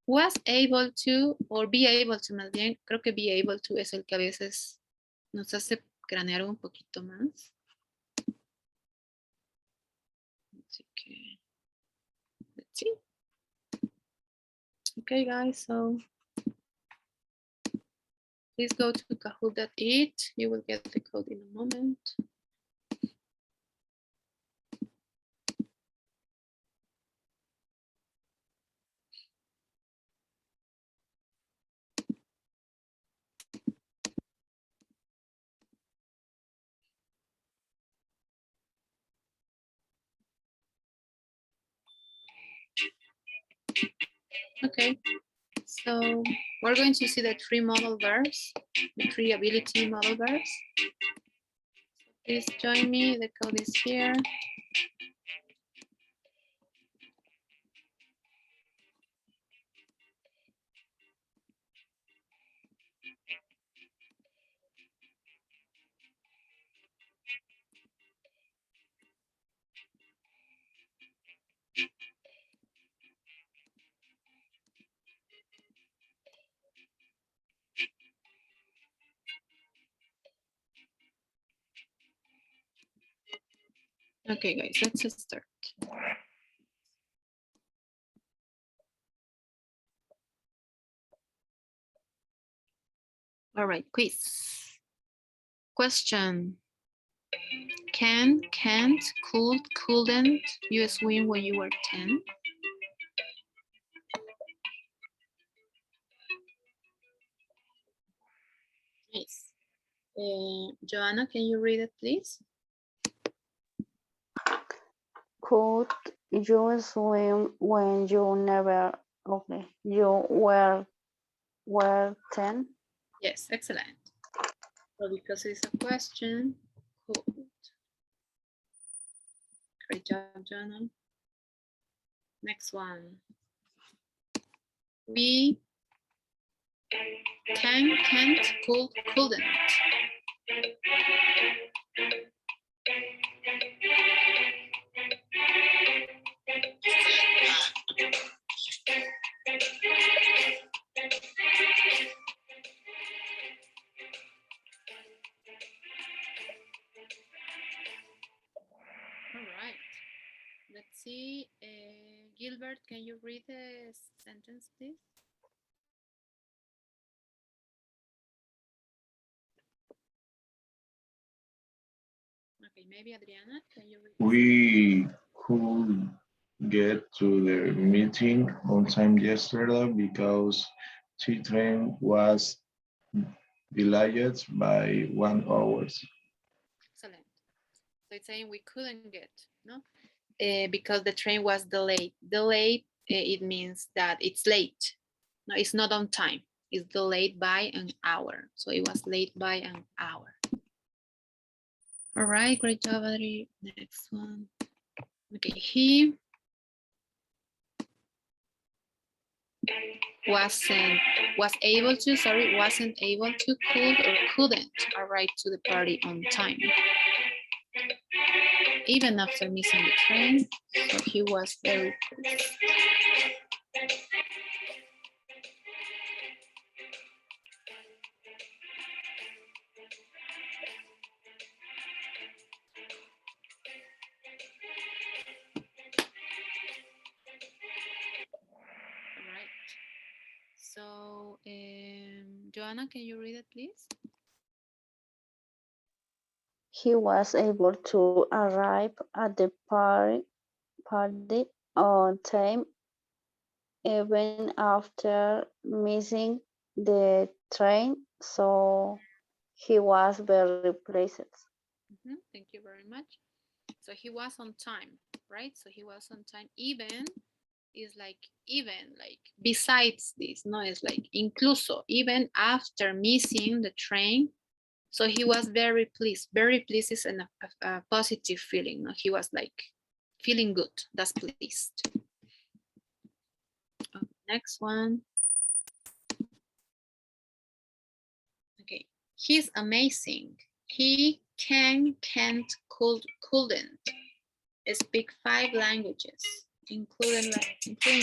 Speaker 1: Was able to, or be able to, más bien, creo que be able to es el que a veces nos hace cranear un poquito más. Así que, let's see. Okay, guys, so please go to kahoot.it. You will get the code in a moment. Okay, so we're going to see the 3 modal verbs, the 3 ability modal verbs. Please join me, the code is here. Okay, guys, let's start. All right, quiz. Question. Can, can't, could, couldn't you swim when you were 10? Nice. Joanna, can you read it, please?
Speaker 2: Could you swim when you never, okay, you were 10?
Speaker 1: Yes, excellent. So because it's a question, could. Great job, Joanna. Next one. We can, can't, could, couldn't. All right. Let's see. Gilbert, can you read the sentence, please? Okay, maybe Adriana, can you read?
Speaker 4: We could get to the meeting on time yesterday because the train was delayed by 1 hour.
Speaker 1: Excellent. So it's saying we couldn't get, no? Because the train was delayed. Delayed, it means that it's late. No, it's not on time. It's delayed by an hour. So it was late by an hour. All right, great job, Adri. Next one. Okay, he wasn't able to, could or couldn't arrive to the party on time. Even after missing the train, so he was very pleased. All right. So, Joanna, can you read it, please?
Speaker 2: He was able to arrive at the party on time even after missing the train, so he was very pleased.
Speaker 1: Thank you very much. So he was on time, right? So he was on time. Even is like besides this, no, it's like incluso, even after missing the train. So he was very pleased. Very pleased is a positive feeling. No? He was like feeling good. That's pleased. Okay, next one. Okay, he's amazing. He can, can't, could, couldn't speak 5 languages, including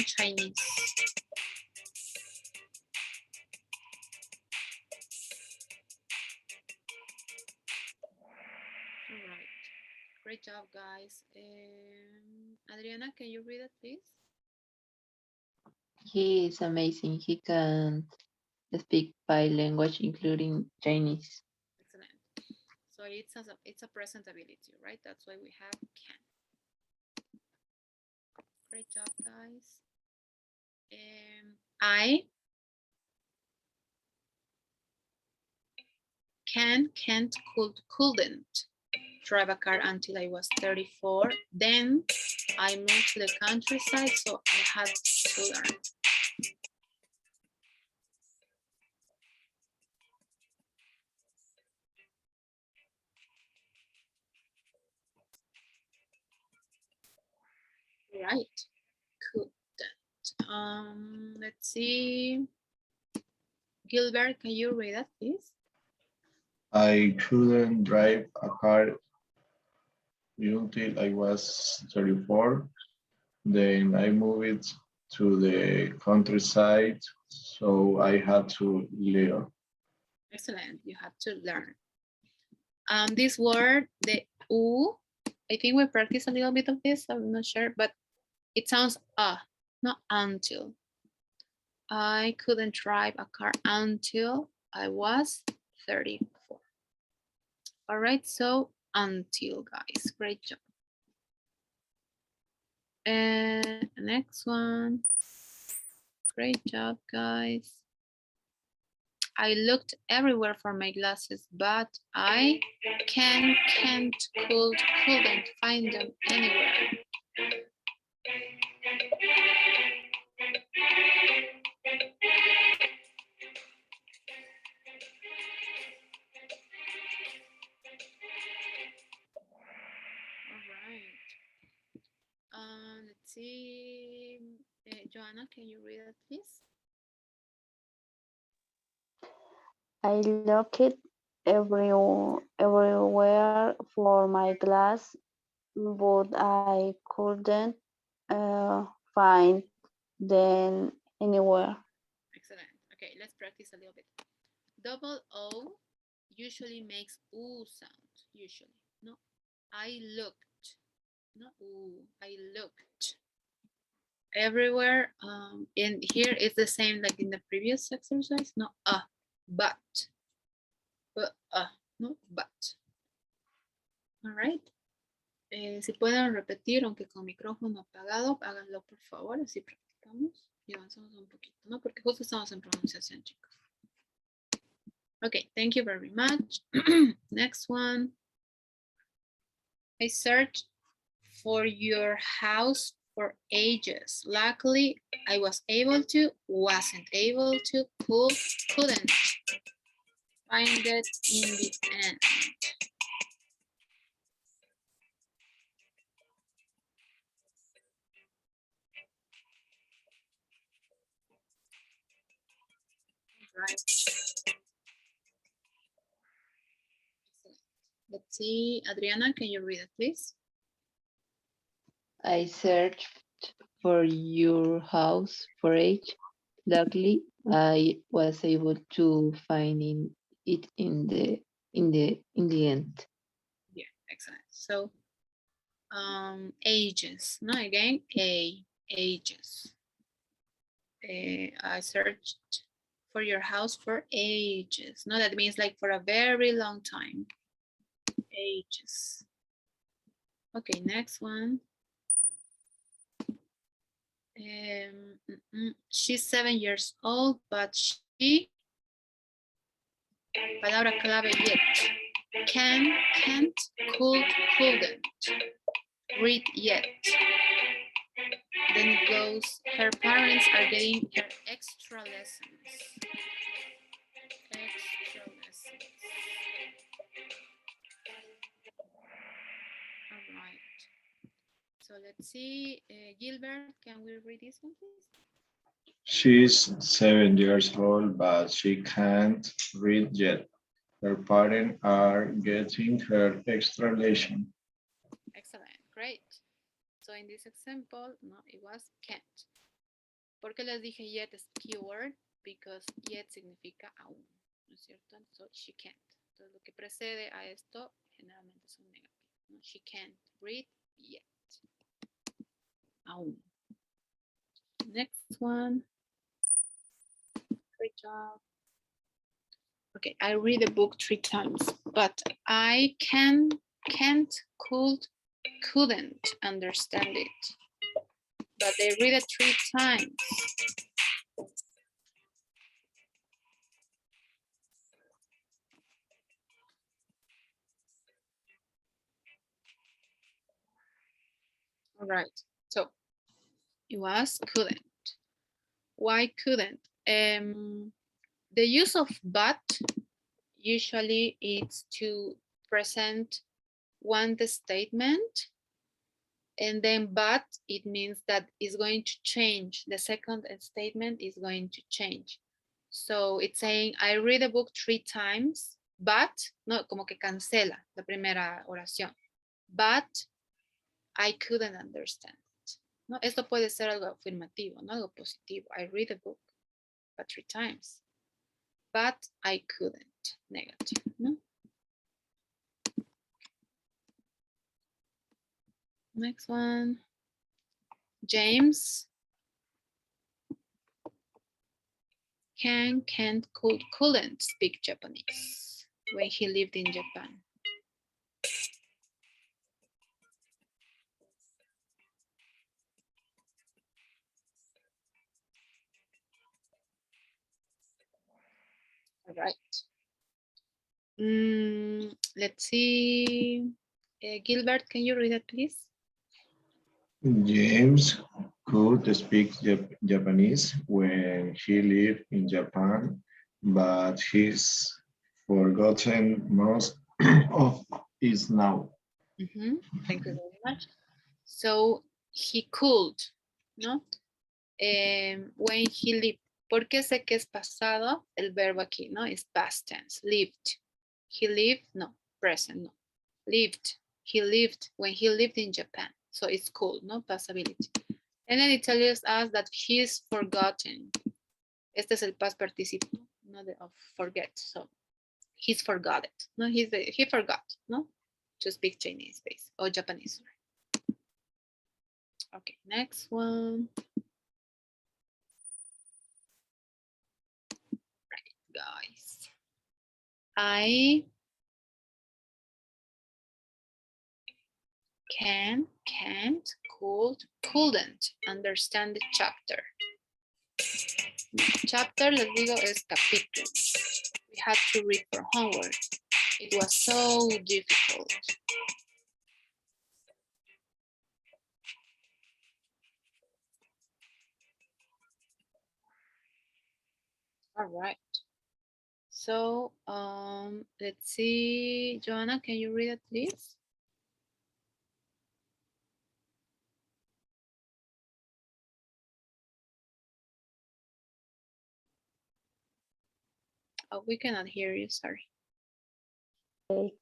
Speaker 1: Chinese. All right, great job, guys. Adriana, can you read it, please?
Speaker 3: He is amazing. He can speak 5 languages, including Chinese.
Speaker 1: Excellent. So it's a present ability, right? That's why we have can. Great job, guys. I can, can't, could, couldn't drive a car until I was 34. Then I moved to the countryside, so I had to learn. Right, couldn't. Let's see. Gilbert, can you read that, please?
Speaker 4: I couldn't drive a car until I was 34. Then I moved to the countryside, so I had to learn.
Speaker 1: Excellent, you have to learn. This word, the U, I think we practice a little bit of this, I'm not sure, but it sounds not until. I couldn't drive a car until I was 34. All right, so until, guys. Great job. And next one. Great job, guys. I looked everywhere for my glasses, but I can't, couldn't find them anywhere. All right. Let's see. Joanna, can you read it, please?
Speaker 2: I looked everywhere for my glass, but I couldn't find them anywhere.
Speaker 1: Excellent. Okay, let's practice a little bit. Double O usually makes oo sound, usually. No, I looked. No, ooh, I looked. Everywhere, in here is the same like in the previous exercise. No, but. No, but. All right. Si pueden repetir, aunque con micrófono apagado, háganlo por favor, así practicamos y avanzamos un poquito, ¿no? Porque justo estamos en pronunciación, chicos. Okay, thank you very much. Next one. I searched for your house for ages. Luckily, I was able to, wasn't able to, couldn't find it in the end. Right. Let's see, Adriana, can you read it, please?
Speaker 3: I searched for your house for age. Luckily, I was able to find it in the end.
Speaker 1: Yeah, excellent. So, ages. No, again, ages. I searched for your house for ages. No, that means like for a very long time. Ages. Okay, next one. She's 7 years old, but she, palabra clave yet, can't, couldn't read yet. Then it goes, her parents are getting her extra lessons. Extra lessons. All right. So let's see, Gilbert, can we read this one, please?
Speaker 4: She's 7 years old, but she can't read yet. Her parents are getting her extra lesson.
Speaker 1: Excellent, great. So in this example, no, it was can't. ¿Por qué les dije yet es keyword? Because yet significa aún, ¿no es cierto? So she can't. Entonces lo que precede a esto generalmente es un negativo, ¿no? She can't read yet. Aún. Next one. Great job. Okay, I read the book 3 times, but I can't, couldn't understand it. But I read it 3 times. All right, so it was couldn't. Why couldn't? The use of but usually it's to present one the statement, and then but it means that it's going to change. The second statement is going to change. So it's saying, I read a book 3 times, but, no, como que cancela la primera oración. But I couldn't understand it. ¿No? Esto puede ser algo afirmativo, ¿no? Algo positivo. I read a book, but 3 times. But I couldn't. Negative, ¿no? Next one. James. Can't, couldn't speak Japanese when he lived in Japan. All right. Let's see. Gilbert, can you read it, please?
Speaker 4: James could speak Japanese when he lived in Japan, but he's forgotten most of it now.
Speaker 1: Thank you very much. So he could, ¿no? When he lived. ¿Por qué sé que es pasado? El verbo aquí, ¿no? Es past tense, lived. He lived, no, present, no. Lived. He lived when he lived in Japan. So it's cool, no? Passability. And then it tells us that he's forgotten. Este es el past participle, no the of forget. So he's forgot it. No, he forgot, no? To speak Chinese base or Japanese. Okay, next one. Right, guys. I can't, couldn't understand the chapter. Chapter, les digo, es capítulo. We had to read for homework. It was so difficult. All right. So let's see. Joanna, can you read it, please? Oh, we cannot hear you, sorry.
Speaker 2: Okay.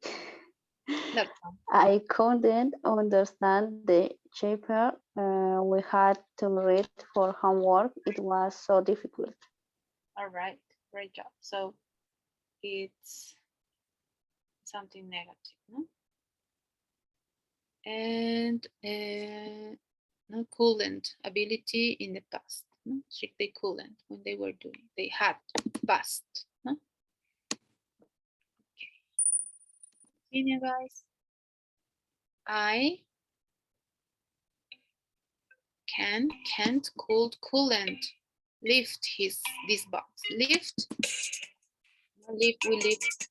Speaker 1: That's fine.
Speaker 2: I couldn't understand the chapter we had to read for homework. It was so difficult.
Speaker 1: All right, great job. So it's something negative, no? And no, couldn't, ability in the past. No? They couldn't when they were doing, they had past. No? Okay. Continue, guys. I can't, couldn't lift this box. Lift, we lift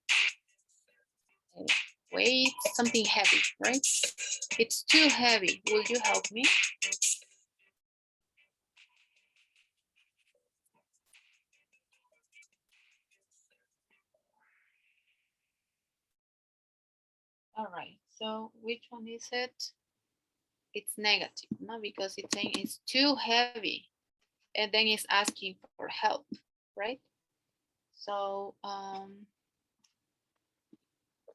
Speaker 1: weight, something heavy, right? It's too heavy. Will you help me? All right, so which one is it? It's negative, no? Because it's saying it's too heavy, and then it's asking for help, right? So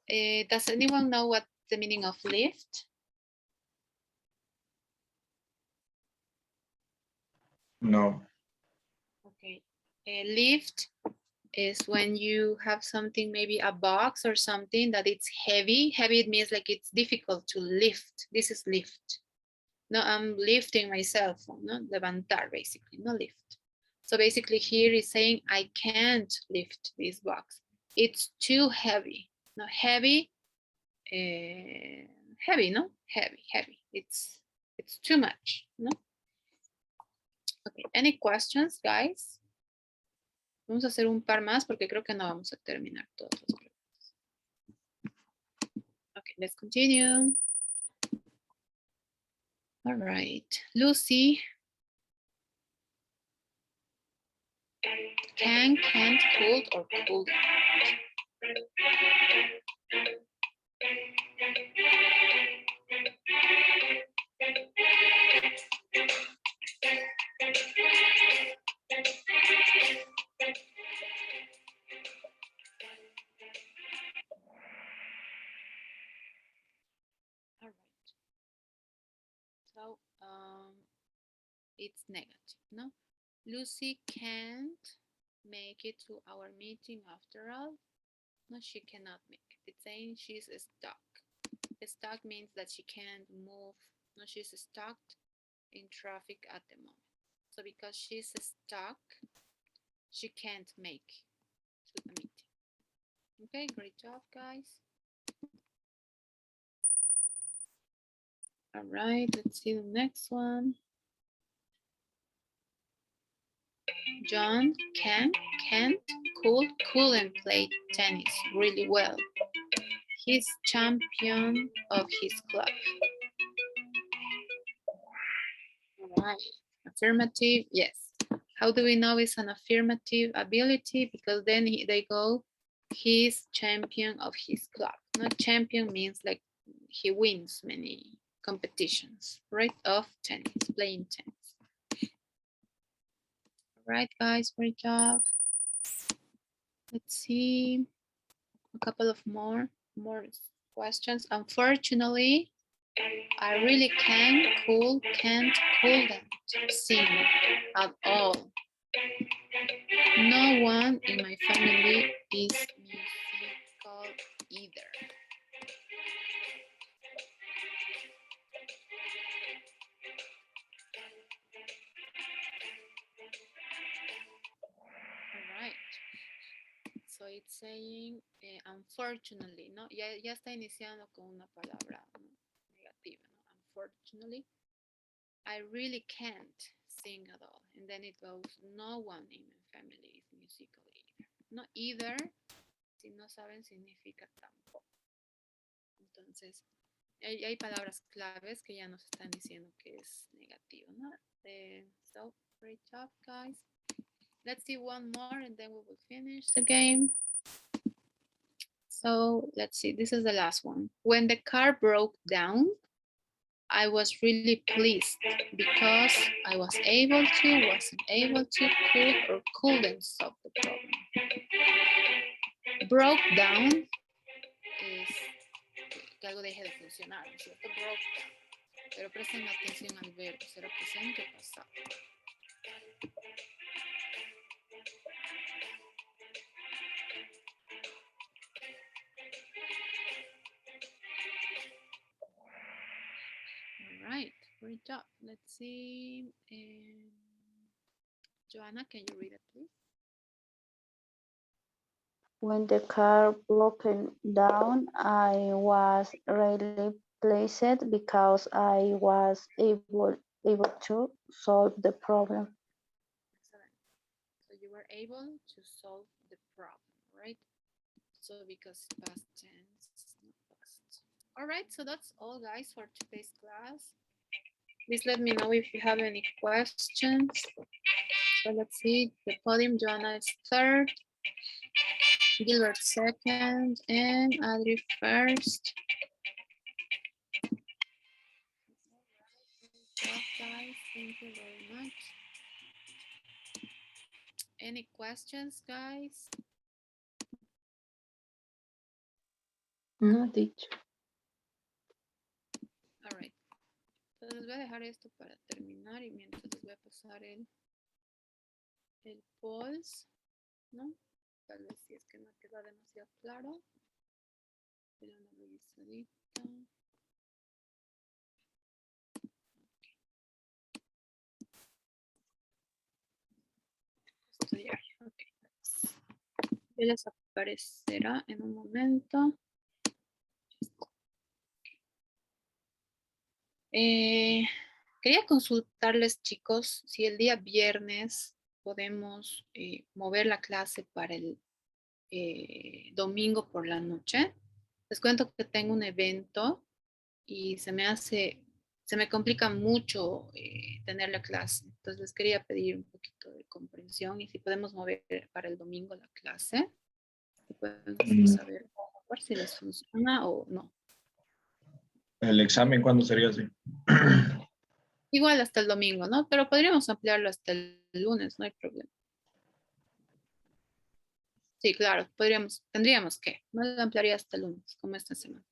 Speaker 1: does anyone know what the meaning of lift?
Speaker 4: No.
Speaker 1: Okay, lift is when you have something, maybe a box or something that it's heavy. Heavy, it means like it's difficult to lift. This is lift. No, I'm lifting myself, no, levantar basically, no lift. So basically here is saying I can't lift this box. It's too heavy. No, heavy, heavy, no, heavy. It's too much, no. Okay, any questions, guys? Vamos a hacer un par más porque creo que no vamos a terminar todas las preguntas. Okay, let's continue. All right, Lucy. Can't, could, or could. All right. So it's negative, no? Lucy can't make it to our meeting after all. No, she cannot make it. It's saying she's stuck. Stuck means that she can't move. No, she's stuck in traffic at the moment. So because she's stuck, she can't make to the meeting. Okay, great job, guys. All right, let's see the next one. John can't, couldn't play tennis really well. He's champion of his club. Right. Affirmative, yes. How do we know it's an affirmative ability? Because then they go, he's champion of his club. Not champion means like he wins many competitions, right? Of tennis, playing tennis. All right, guys, great job. Let's see a couple of more questions. Unfortunately, I really can't, couldn't sing at all. No one in my family is musical either. All right. So it's saying, unfortunately, ¿no? Ya está iniciando con una palabra, ¿no? Negativa, ¿no? Unfortunately, I really can't sing at all. And then it goes, no one in my family is musical either. No either, si no saben, significa tampoco. Entonces, hay palabras claves que ya nos están diciendo que es negativo, ¿no? So, great job, guys. Let's see one more and then we will finish the game. So let's see, this is the last one. When the car broke down, I was really pleased because I was able to, wasn't able to, could or couldn't solve the problem. Broke down es que algo deje de funcionar, ¿no es cierto? Broke down. Pero presten atención al verbo, será presente o pasado. All right, great job. Let's see. Joanna, can you read it, please?
Speaker 2: When the car broke down, I was really pleased because I was able to solve the problem.
Speaker 1: Excellent. So you were able to solve the problem, right? So because past tense, not past. All right, so that's all, guys, for today's class. Please let me know if you have any questions. So let's see, the podium, Joanna is third, Gilbert second, and Adri first. Good job, guys. Thank you very much. Any questions, guys?
Speaker 3: No, teacher.
Speaker 1: All right. Entonces voy a dejar esto para terminar y mientras les voy a pasar el polls, ¿no? Tal vez si es que no queda demasiado claro. Pero una revisadita. Estudiar. Okay. Ya les aparecerá en un momento. Quería consultarles, chicos, si el día viernes podemos mover la clase para el domingo por la noche. Les cuento que tengo un evento y se me complica mucho tener la clase. Entonces les quería pedir un poquito de comprensión y si podemos mover para el domingo la clase, podemos saber si les funciona o no.
Speaker 4: ¿El examen cuándo sería así?
Speaker 1: Igual hasta el domingo, ¿no? Pero podríamos ampliarlo hasta el lunes, no hay problema. Sí, claro, tendríamos que. No lo ampliaría hasta el lunes, como esta semana.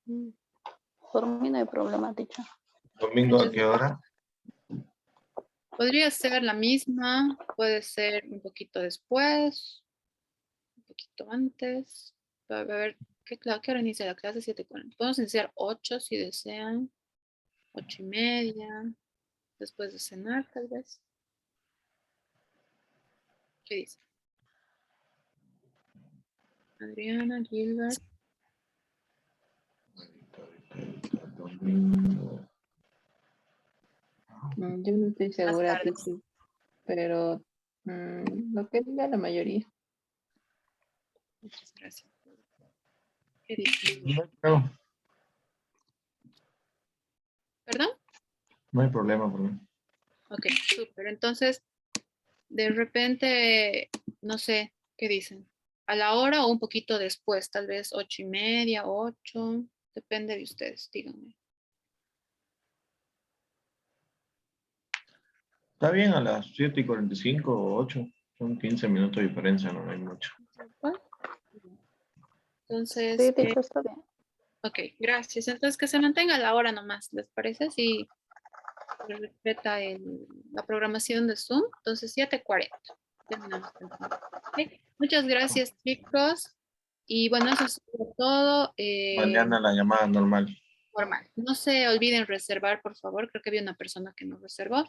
Speaker 2: Por mí no hay problema, teacher.
Speaker 4: ¿Domingo a qué hora?
Speaker 1: Podría ser la misma, puede ser un poquito después, un poquito antes. A ver, ¿qué hora inicia la clase? 7:40. Podemos iniciar 8 si desean. 8:30. Después de cenar, tal vez. ¿Qué dice? Adriana, Gilbert.
Speaker 4: Domingo.
Speaker 3: No, yo no estoy segura.
Speaker 1: tarde.
Speaker 3: Teacher. pero lo que diga la mayoría.
Speaker 1: Muchas gracias. ¿Qué dice?
Speaker 4: No,
Speaker 1: ¿Perdón?
Speaker 4: no hay problema por mí.
Speaker 1: Ok, súper. Entonces, de repente, no sé, ¿qué dicen? ¿A la hora o un poquito después? Tal vez 8:30, 8. Depende de ustedes, díganme.
Speaker 4: Está bien a las 7:45 o 8. Son 15 minutos de diferencia, no hay mucho.
Speaker 1: ¿Cuál? Entonces,
Speaker 2: Sí, teacher, está bien.
Speaker 1: ok, gracias. Entonces, que se mantenga a la hora nomás, ¿les parece? Si se respeta la programación de Zoom, entonces 7:40. Terminamos temprano. Ok, muchas gracias, chicos. Y bueno, eso es todo.
Speaker 4: Mañana la llamada normal.
Speaker 1: Normal. No se olviden reservar, por favor. Creo que había una persona que no reservó.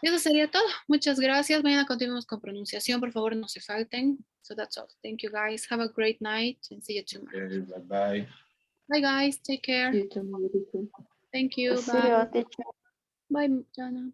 Speaker 1: Y eso sería todo. Muchas gracias. Mañana continuamos con pronunciación. Por favor, no se falten. So that's all. Thank you, guys. Have a great night and see you tomorrow.
Speaker 4: Okay, bye bye.
Speaker 1: Bye, guys. Take care.
Speaker 3: Sí, tomorrow.
Speaker 1: Thank you.
Speaker 2: See
Speaker 1: Bye.
Speaker 2: you, teacher.
Speaker 1: Bye, Jana.